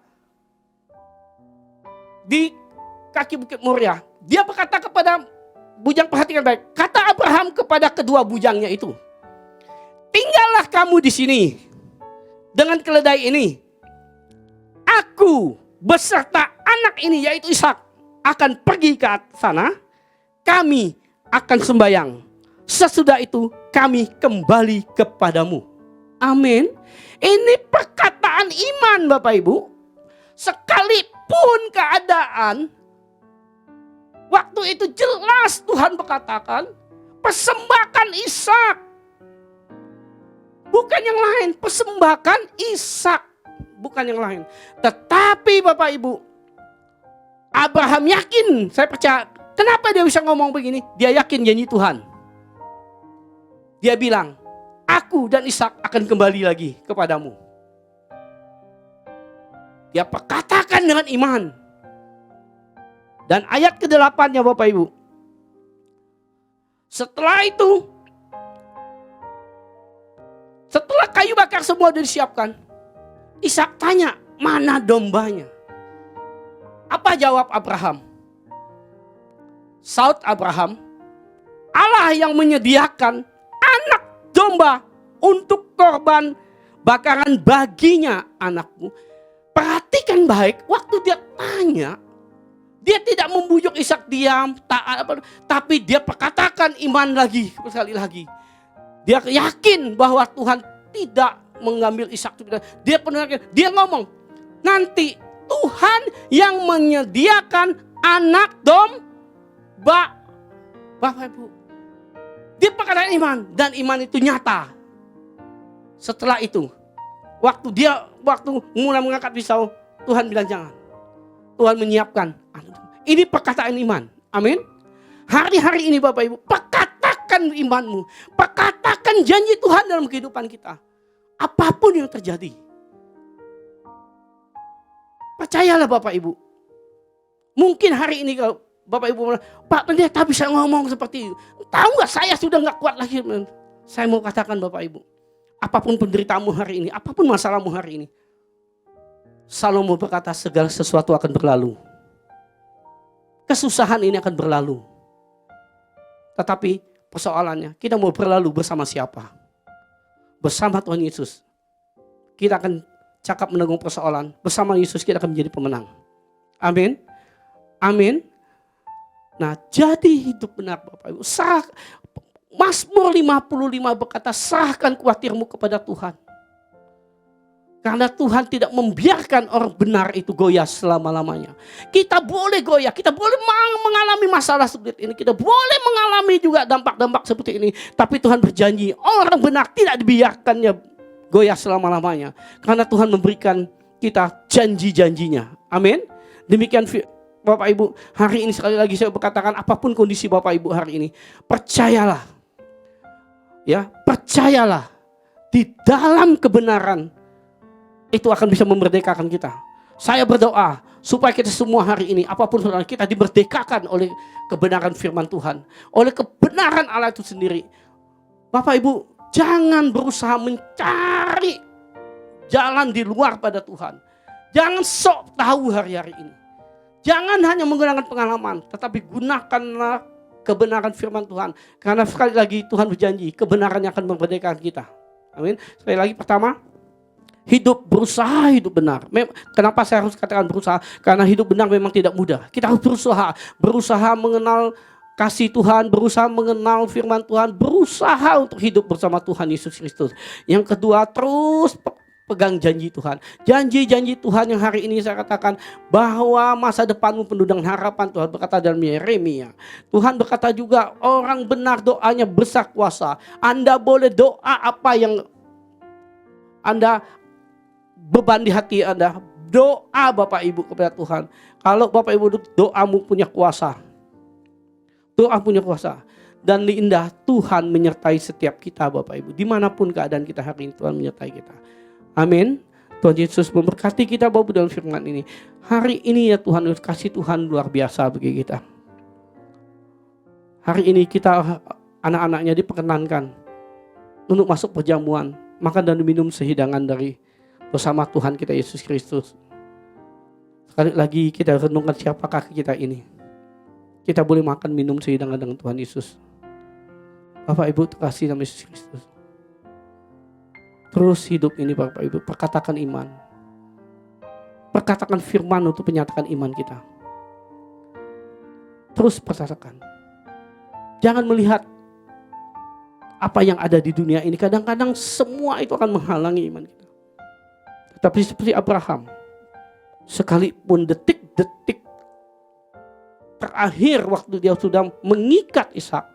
di kaki Bukit Moria. Dia berkata kepada bujang, perhatikan baik. Kata Abraham kepada kedua bujangnya itu. Tinggallah kamu di sini. Dengan keledai ini, aku beserta anak ini yaitu Ishak akan pergi ke sana. Kami akan sembahyang. Sesudah itu kami kembali kepadamu. Amin. Ini perkataan iman Bapak Ibu. Sekalipun keadaan waktu itu jelas Tuhan berkatakan persembahkan Ishak. Bukan yang lain, persembahkan Ishak, bukan yang lain. Tetapi Bapak Ibu, Abraham yakin, saya percaya. Kenapa dia bisa ngomong begini? Dia yakin janji Tuhan. Dia bilang, aku dan Ishak akan kembali lagi kepadamu. Dia perkatakan dengan iman. Dan ayat ke-8-nya Bapak Ibu. Setelah itu, setelah kayu bakar semua sudah disiapkan, Ishak tanya, mana dombanya? Apa jawab Abraham? Saud Abraham, Allah yang menyediakan anak domba untuk korban bakaran baginya anakmu. Perhatikan baik, waktu dia tanya, dia tidak membujuk Ishak diam, taat, tapi dia perkatakan iman lagi, sekali lagi. Dia yakin bahwa Tuhan tidak mengambil Ishak. Dia ngomong, nanti Tuhan yang menyediakan anak domba. Bapak Ibu, dia perkataan iman dan iman itu nyata. Setelah itu, waktu mulai mengangkat pisau, Tuhan bilang jangan. Tuhan menyiapkan. Ini perkataan iman. Amin. Hari-hari ini Bapak Ibu, perkatakan imanmu, perkatakan janji Tuhan dalam kehidupan kita. Apapun yang terjadi, percayalah Bapak Ibu. Mungkin hari ini kalau Bapak Ibu bilang, Pak Pendeta bisa ngomong seperti itu. Tahu nggak, saya sudah nggak kuat lagi. Saya mau katakan Bapak Ibu, apapun penderitamu hari ini, apapun masalahmu hari ini, Salomo berkata segala sesuatu akan berlalu. Kesusahan ini akan berlalu. Tetapi persoalannya, kita mau berlalu bersama siapa? Bersama Tuhan Yesus. Kita akan cakap menanggung persoalan. Bersama Yesus kita akan menjadi pemenang. Amin. Amin. Nah, jadi hidup benar Bapak Ibu. Mazmur 55 berkata, serahkan khawatirmu kepada Tuhan. Karena Tuhan tidak membiarkan orang benar itu goyah selama-lamanya. Kita boleh goyah, kita boleh mengalami masalah seperti ini. Kita boleh mengalami juga dampak-dampak seperti ini. Tapi Tuhan berjanji, orang benar tidak dibiarkannya goyah selama-lamanya. Karena Tuhan memberikan kita janji-janjinya. Amin. Demikian Bapak Ibu, hari ini sekali lagi saya berkatakan, apapun kondisi Bapak Ibu hari ini, percayalah. Ya, percayalah di dalam kebenaran itu akan bisa memerdekakan kita. Saya berdoa supaya kita semua hari ini, apapun saudara, kita dimerdekakan oleh kebenaran firman Tuhan, oleh kebenaran Allah itu sendiri. Bapak Ibu, jangan berusaha mencari jalan di luar pada Tuhan. Jangan sok tahu hari-hari ini. Jangan hanya menggunakan pengalaman, tetapi gunakanlah kebenaran firman Tuhan. Karena sekali lagi Tuhan berjanji, kebenarannya akan memerdekakan kita. Amin. Sekali lagi pertama, berusaha hidup benar. Kenapa saya harus katakan berusaha? Karena hidup benar memang tidak mudah. Kita harus berusaha mengenal kasih Tuhan, berusaha mengenal firman Tuhan, berusaha untuk hidup bersama Tuhan Yesus Kristus. Yang kedua, terus pegang janji Tuhan. Janji-janji Tuhan yang hari ini saya katakan bahwa masa depanmu penuh dengan harapan. Tuhan berkata dalam Yeremia. Tuhan berkata juga orang benar doanya besar kuasa. Anda boleh doa apa yang Anda beban di hati Anda. Doa Bapak Ibu kepada Tuhan. Kalau Bapak Ibu doamu punya kuasa. Doa punya kuasa. Dan indah Tuhan menyertai setiap kita Bapak Ibu. Dimanapun keadaan kita hari ini Tuhan menyertai kita. Amin. Tuhan Yesus memberkati kita Bapak Ibu dalam firman ini. Hari ini ya Tuhan, kasih Tuhan luar biasa bagi kita. Hari ini kita anak-anaknya diperkenankan untuk masuk perjamuan, makan dan minum sehidangan dari bersama Tuhan kita Yesus Kristus. Sekali lagi kita renungkan siapakah kita ini. Kita boleh makan minum sehidangan dengan Tuhan Yesus. Bapak Ibu terkasih dalam Yesus Kristus. Terus hidup ini Bapak Ibu, perkatakan iman. Perkatakan firman untuk menyatakan iman kita. Terus perkatakan. Jangan melihat apa yang ada di dunia ini. Kadang-kadang semua itu akan menghalangi iman kita. Tetapi seperti Abraham, sekalipun detik-detik terakhir waktu dia sudah mengikat Ishak,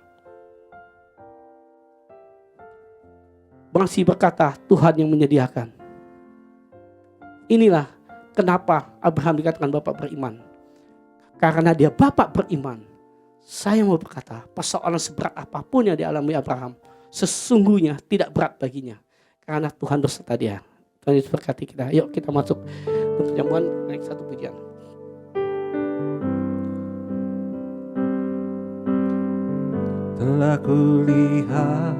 masih berkata Tuhan yang menyediakan. Inilah kenapa Abraham dikatakan bapak beriman. Karena dia bapak beriman. Saya mau berkata, persoalan seberat apapun yang dialami Abraham, sesungguhnya tidak berat baginya. Karena Tuhan berserta dia. Tuhan Yesus berkati kita. Yuk kita masuk ke perjamuan, naik satu pujian. Telah kulihat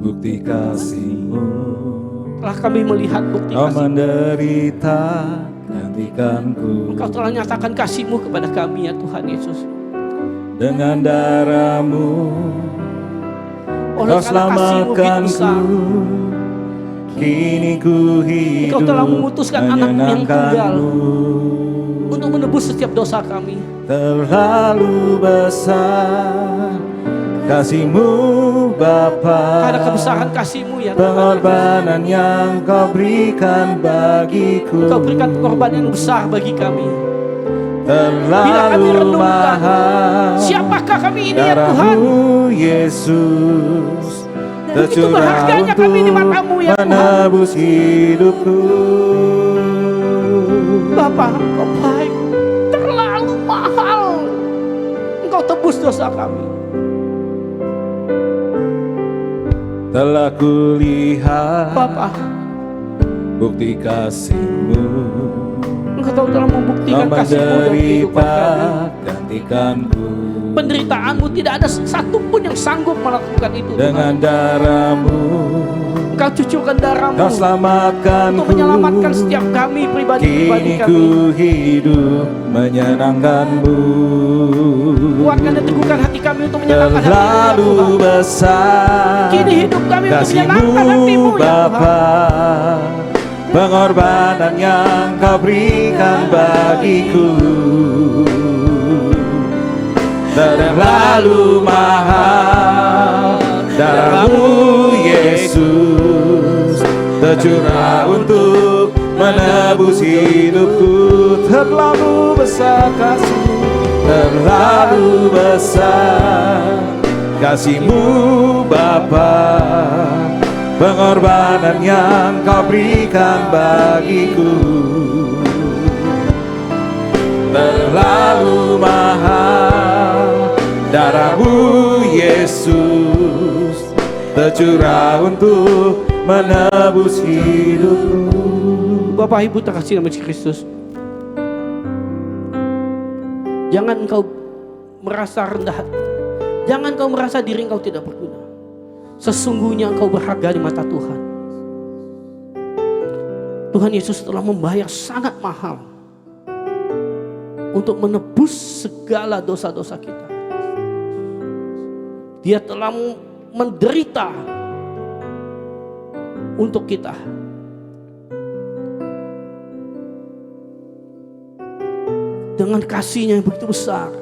bukti kasih-Mu, telah kami melihat bukti Kau kasih-Mu. menderita gantikanku. Engkau telah nyatakan kasih-Mu kepada kami ya Tuhan Yesus. Dengan darah-Mu Oleh Kau karena kasih-Mu selamatkanku. besar, Kini ku hidup Engkau telah memutuskan anak-Mu yang tunggal menyenangkan-Mu. untuk menebus setiap dosa kami. Terlalu besar kasih-Mu Bapa, Karena kebesaran kasih-Mu ya Tuhan. pengorbanan yang Kau berikan bagiku. Engkau berikan pengorbanan yang besar bagi kami. Bila kami Terlalu renungkan, mahal siapakah kami ini ya Tuhan? darah-Mu Yesus, Begitu tercurah berharganya untuk kami di mata-Mu ya Tuhan. menebus hidupku. Bapa, Engkau baik, terlalu mahal. Engkau tebus dosa kami. Telah kulihat Bapa, bukti kasih-Mu, Engkau telah membuktikan Kau kasih-Mu dalam kehidupan menderita kami. gantikanku. Penderitaan-Mu tidak ada satupun yang sanggup melakukan itu Tuhan. Dengan darah-Mu Engkau cucurkan darahmu Kau selamatkan untuk menyelamatkan setiap kami pribadi-pribadi Kini kami. ku hidup menyenangkan-Mu. Kuatkan dan teguhkan hati kami untuk menyenangkan hati-Mu ya Terlalu Tuhan. besar Kini hidup kami untuk kasih-Mu menyenangkan hati-Mu ya Tuhan. Bapa, pengorbanan yang Kau berikan bagiku terlalu mahal. Darah-Mu Yesus tercurah untuk menebus hidupku. Terlalu besar kasih-Mu, terlalu besar kasih-Mu Bapa, pengorbanan yang Kau berikan bagiku terlalu mahal. Darah-Mu Yesus tercurah untuk menebus hidupku. Bapak Ibu terkasih dalam Yesus Kristus, jangan engkau merasa rendah hati. Jangan kau merasa diri engkau tidak berguna. Sesungguhnya engkau berharga di mata Tuhan. Tuhan Yesus telah membayar sangat mahal untuk menebus segala dosa-dosa kita. Dia telah menderita untuk kita. Dengan kasih-Nya yang begitu besar,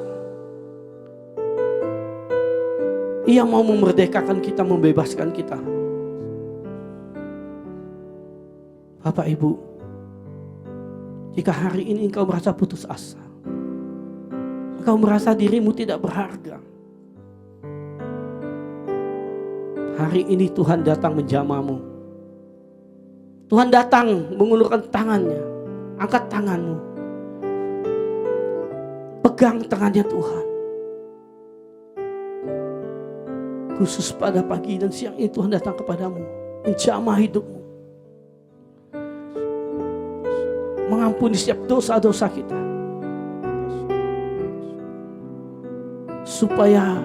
Ia mau memerdekakan kita, membebaskan kita. Bapak Ibu, jika hari ini engkau merasa putus asa, engkau merasa dirimu tidak berharga, hari ini Tuhan datang menjamamu. Tuhan datang mengulurkan tangannya. Angkat tanganmu, pegang tangannya Tuhan. Khusus pada pagi dan siang ini Tuhan datang kepadamu, menjamah hidupmu, mengampuni setiap dosa-dosa kita, supaya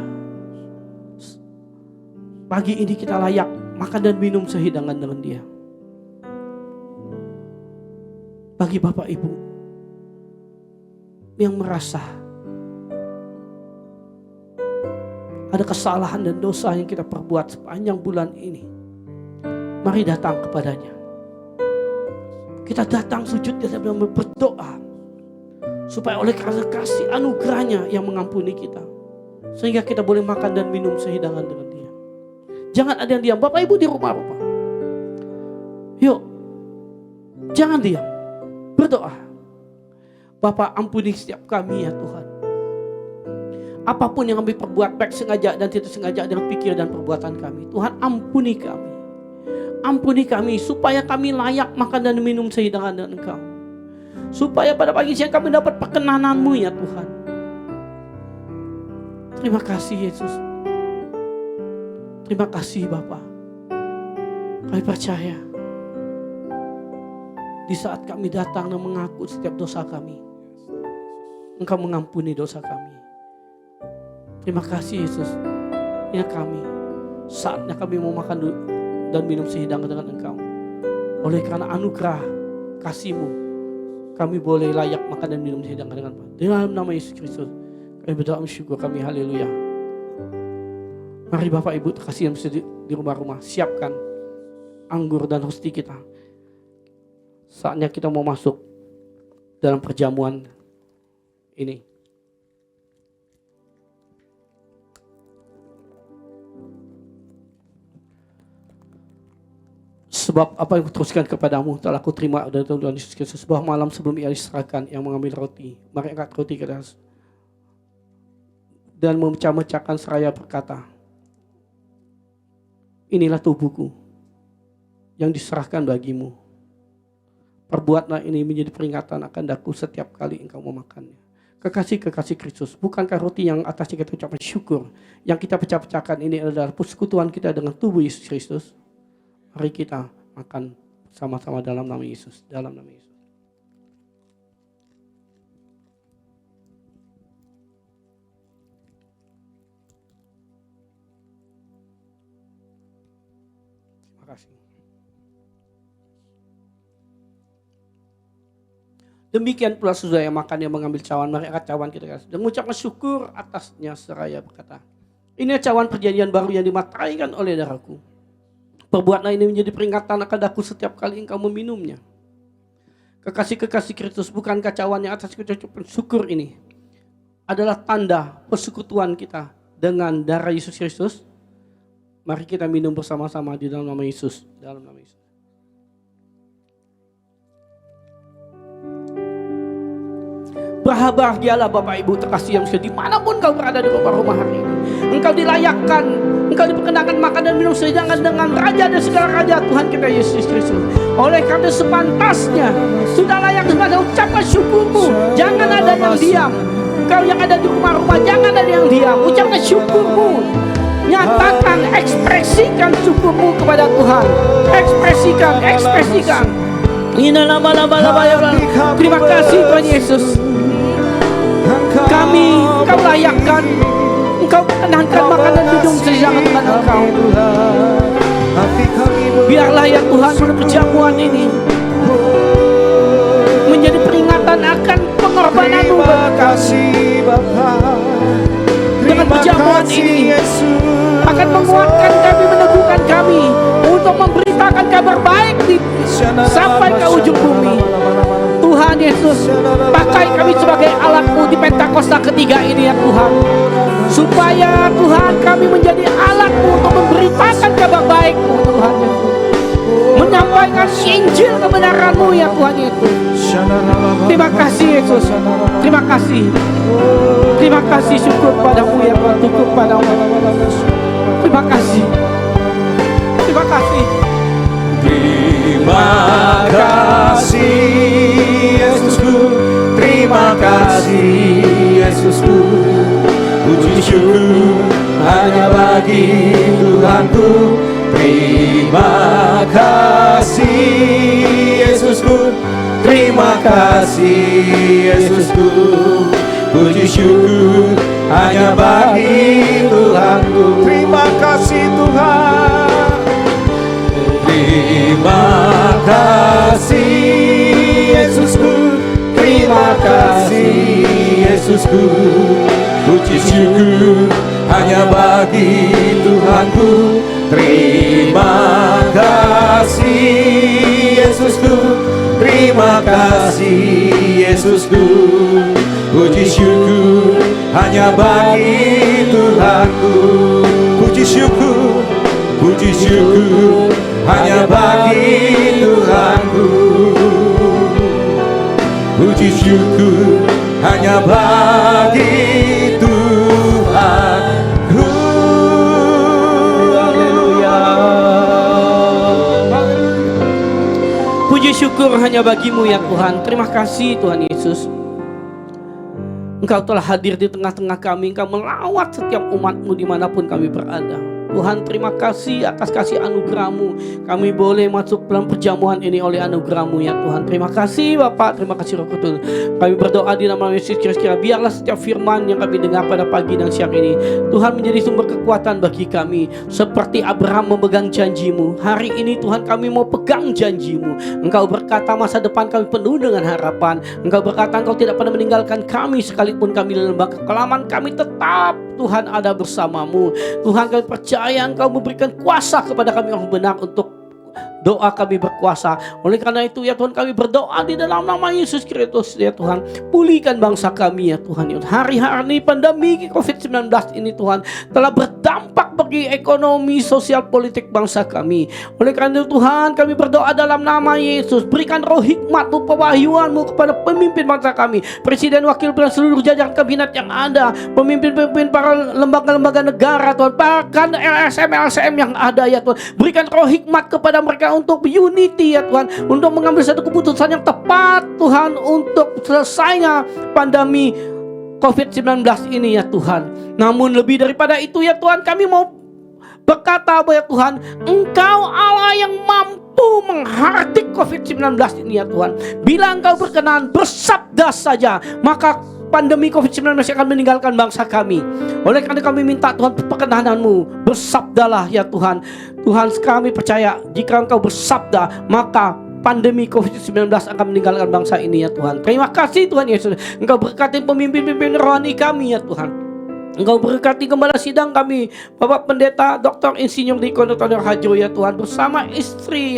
pagi ini kita layak makan dan minum sehidangan dengan Dia. Bagi Bapak Ibu yang merasa ada kesalahan dan dosa yang kita perbuat sepanjang bulan ini, mari datang kepadanya. Kita datang sujud dan berdoa supaya oleh karena kasih anugerahnya yang mengampuni kita, sehingga kita boleh makan dan minum sehidangan dengan Dia. Jangan ada yang diam. Bapak Ibu di rumah Bapak, yuk, jangan diam, berdoa. Bapak, ampuni setiap kami ya Tuhan. Apapun yang kami perbuat baik sengaja dan tidak sengaja dengan pikir dan perbuatan kami, Tuhan ampuni kami. Ampuni kami supaya kami layak makan dan minum sehidangan dengan Engkau. Supaya pada pagi siang kami dapat perkenanan-Mu ya Tuhan. Terima kasih Yesus. Terima kasih Bapa. Kami percaya di saat kami datang dan mengaku setiap dosa kami, Engkau mengampuni dosa kami. Terima kasih Yesus. Ya kami, saatnya kami mau makan dan minum sehidangan dengan Engkau. Oleh karena anugerah kasih-Mu, kami boleh layak makan dan minum sehidangan dengan Engkau. Dalam nama Yesus Kristus, kami berdoa bersyukur kami, haleluya. Mari Bapak Ibu terkasih yang di rumah-rumah, siapkan anggur dan hosti kita. Saatnya kita mau masuk dalam perjamuan ini. Sebab apa yang kuteruskan kepadamu telah kuterima dari Tuhan Yesus Kristus. Sebuah malam sebelum Ia diserahkan, yang mengambil roti, mari angkat roti ke atas dan memecah-mecahkan seraya berkata, inilah tubuhku yang diserahkan bagimu. Perbuatlah ini menjadi peringatan akan daku setiap kali engkau memakannya. Kekasih-kekasih Kristus, bukankah roti yang atasnya kita ucapkan syukur, yang kita pecah-pecahkan ini adalah persekutuan kita dengan tubuh Yesus Kristus? Mari kita makan sama-sama dalam nama Yesus, dalam nama Yesus. Terima kasih. Demikian pula sesudah yang makan yang mengambil cawan, mari angkat cawan kita dan mengucapkan syukur atasnya seraya berkata, ini cawan perjanjian baru yang dimataikan oleh darahku. Perbuatlah ini menjadi peringatan akan aku setiap kali engkau meminumnya. Kekasih-kekasih Kristus, bukankah cawan yang atas ucapan syukur ini adalah tanda persekutuan kita dengan darah Yesus Kristus? Mari kita minum bersama-sama di dalam nama Yesus. Dalam nama Yesus. Berbahagialah Bapak Ibu terkasih yang sekalian, dimanapun kau berada di rumah hari ini. Engkau dilayakkan, engkau diperkenakan makan dan minum sejangan dengan Raja dan segala Raja Tuhan kita Yesus Kristus. Oleh karena sepantasnya, sudah layak kepada ucapan syukurmu. Jangan ada yang diam. Engkau yang ada di rumah-rumah, jangan ada yang diam. Ucapkan syukurmu. Nyatakan, ekspresikan syukurmu kepada Tuhan. Ekspresikan. Terima kasih Tuhan Yesus. Engkau layakkan, engkau perkenankan makan dan minum sejangan dengan engkau. Biarlah ya Tuhan pada perjamuan ini menjadi peringatan akan pengorbananmu bagi kami. Dengan perjamuan ini akan menguatkan kami, meneguhkan kami untuk memberitakan kabar baik sampai ke ujung bumi. Tuhan Yesus, pakai kami sebagai alat-Mu di Pentakosta ketiga ini ya Tuhan, supaya Tuhan kami menjadi alat-Mu untuk memberitakan kabar baik-Mu Tuhan Yesus, menyampaikan Injil kebenaran-Mu ya Tuhan Yesus. Terima kasih Yesus, terima kasih, syukur padamu ya Tuhan, syukur padamu. Terima kasih. Terima kasih Yesusku, terima kasih Yesusku. Puji syukur hanya bagi Tuhanku. Terima kasih Yesusku, terima kasih Yesusku. Puji syukur hanya bagi Tuhanku. Terima kasih Tuhan. Terima kasih Yesusku, terima kasih Yesusku. Puji syukur hanya bagi Tuhanku. Terima kasih Yesusku, terima kasih Yesusku. Puji syukur hanya bagi Tuhanku. Puji syukur hanya bagi Tuhanku. Puji syukur hanya bagi Tuhanku. Haleluya. Puji syukur hanya bagimu ya Tuhan. Terima kasih Tuhan Yesus. Engkau telah hadir di tengah-tengah kami. Engkau melawat setiap umat-Mu dimanapun kami berada. Tuhan, terima kasih atas kasih anugerah-Mu. Kami boleh masuk dalam perjamuan ini oleh anugerah-Mu ya Tuhan. Terima kasih Bapak, terima kasih Roh Kudus. Kami berdoa di nama Yesus Kristus, biarlah setiap firman yang kami dengar pada pagi dan siang ini, Tuhan, menjadi sumber kekuatan bagi kami. Seperti Abraham memegang janji-Mu, hari ini Tuhan kami mau pegang janji-Mu. Engkau berkata masa depan kami penuh dengan harapan. Engkau berkata Engkau tidak pernah meninggalkan kami sekalipun kami dalam lembah kekelaman. Kami tetap Tuhan ada bersama-Mu. Tuhan, kami percaya Engkau memberikan kuasa kepada kami orang benar untuk doa kami berkuasa. Oleh karena itu ya Tuhan, kami berdoa di dalam nama Yesus Kristus ya Tuhan, pulihkan bangsa kami ya Tuhan. Hari-hari pandemi COVID-19 ini Tuhan telah berdampak bagi ekonomi, sosial, politik bangsa kami. Oleh karena itu Tuhan, kami berdoa dalam nama Yesus, berikan roh hikmat-Mu, pewahyuan-Mu kepada pemimpin bangsa kami, presiden, wakil presiden, seluruh jajaran kabinet yang ada, pemimpin-pemimpin para lembaga-lembaga negara Tuhan, bahkan LSM yang ada ya Tuhan. Berikan roh hikmat kepada mereka untuk unity ya Tuhan, untuk mengambil satu keputusan yang tepat Tuhan untuk selesainya pandemi COVID-19 ini ya Tuhan. Namun lebih daripada itu ya Tuhan, kami mau berkata bahwa ya Tuhan, Engkau Allah yang mampu menghardik COVID-19 ini ya Tuhan. Bila Engkau berkenan bersabda saja, maka pandemi COVID-19 akan meninggalkan bangsa kami. Oleh karena kami minta Tuhan perkenanan-Mu, bersabdalah ya Tuhan. Tuhan, kami percaya jika Engkau bersabda, maka pandemi COVID-19 akan meninggalkan bangsa ini ya Tuhan. Terima kasih Tuhan Yesus. Engkau berkati pemimpin-pemimpin rohani kami ya Tuhan. Engkau berkati gembala sidang kami, Bapak Pendeta Dr. Insinyur Diko Notonor Hajo ya Tuhan, bersama istri,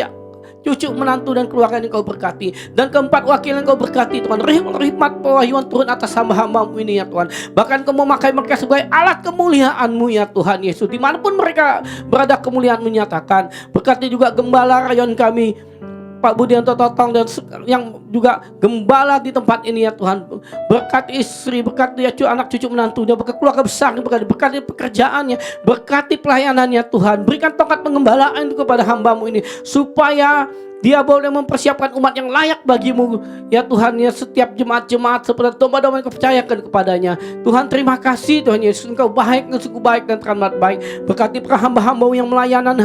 cucu, menantu dan keluarga yang Engkau berkati. Dan keempat wakil yang Engkau berkati Tuhan. Rahmat pewahyuan turun atas hamba-hamba-Mu ini ya Tuhan. Bahkan Engkau memakai mereka sebagai alat kemuliaan-Mu ya Tuhan Yesus. Dimanapun mereka berada, kemuliaan menyatakan. Berkati juga gembala rayon kami, Pak Budianto Totong, dan yang juga gembala di tempat ini ya Tuhan. Berkati istri, berkati ya anak cucu menantunya, berkati keluarga besar, berkati pekerjaannya, berkati pelayanannya Tuhan. Berikan tongkat pengembalaan itu kepada hamba-Mu ini, supaya dia boleh mempersiapkan umat yang layak bagimu ya Tuhan ya. Setiap jemaat-jemaat seperti domba-domba yang Kau percayakan kepadanya Tuhan. Terima kasih Tuhan Yesus, Engkau baik, Engkau sungguh baik dan teramat baik. Berkati para hamba-hamba yang melayanan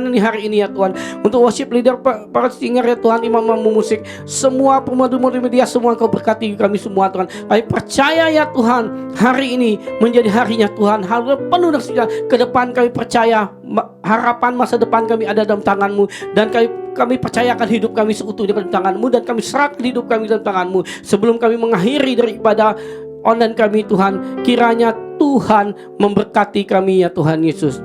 di hari ini ya Tuhan. Untuk worship leader, para singer ya Tuhan, imam musik, semua pemadu-pemadu media, semua Engkau berkati kami semua Tuhan. Kami percaya ya Tuhan, hari ini menjadi harinya Tuhan, hari penuh dengan sukacita. Ke depan kami percaya harapan masa depan kami ada dalam tangan-Mu, dan kami percayakan hidup kami seutuhnya dalam tangan-Mu, dan kami serahkan hidup kami dalam tangan-Mu. Sebelum kami mengakhiri dari ibadah online kami Tuhan, kiranya Tuhan memberkati kami ya Tuhan Yesus.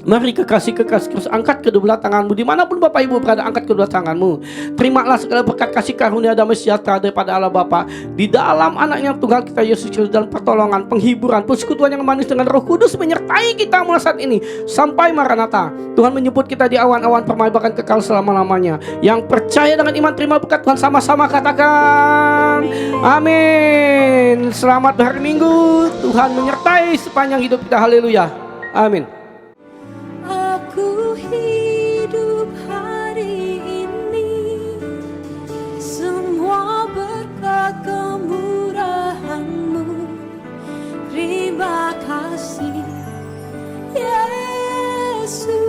Mari kekasih Kristus, angkat kedua belah tanganmu. Dimanapun Bapak Ibu berada, angkat kedua tanganmu. Terimalah segala berkat kasih karunia damai sejahtera daripada Allah Bapa, di dalam anak yang tunggal kita Yesus Kristus, dan pertolongan, penghiburan, persekutuan yang manis dengan Roh Kudus menyertai kita mulai saat ini sampai Maranatha. Tuhan menyebut kita di awan-awan permaibakan kekal selama-lamanya. Yang percaya dengan iman terima berkat Tuhan, sama-sama katakan amin. Selamat hari Minggu. Tuhan menyertai sepanjang hidup kita. Haleluya. Amin. Aku hidup hari ini, semua berkat kemurahan-Mu. Terima kasih Yesus.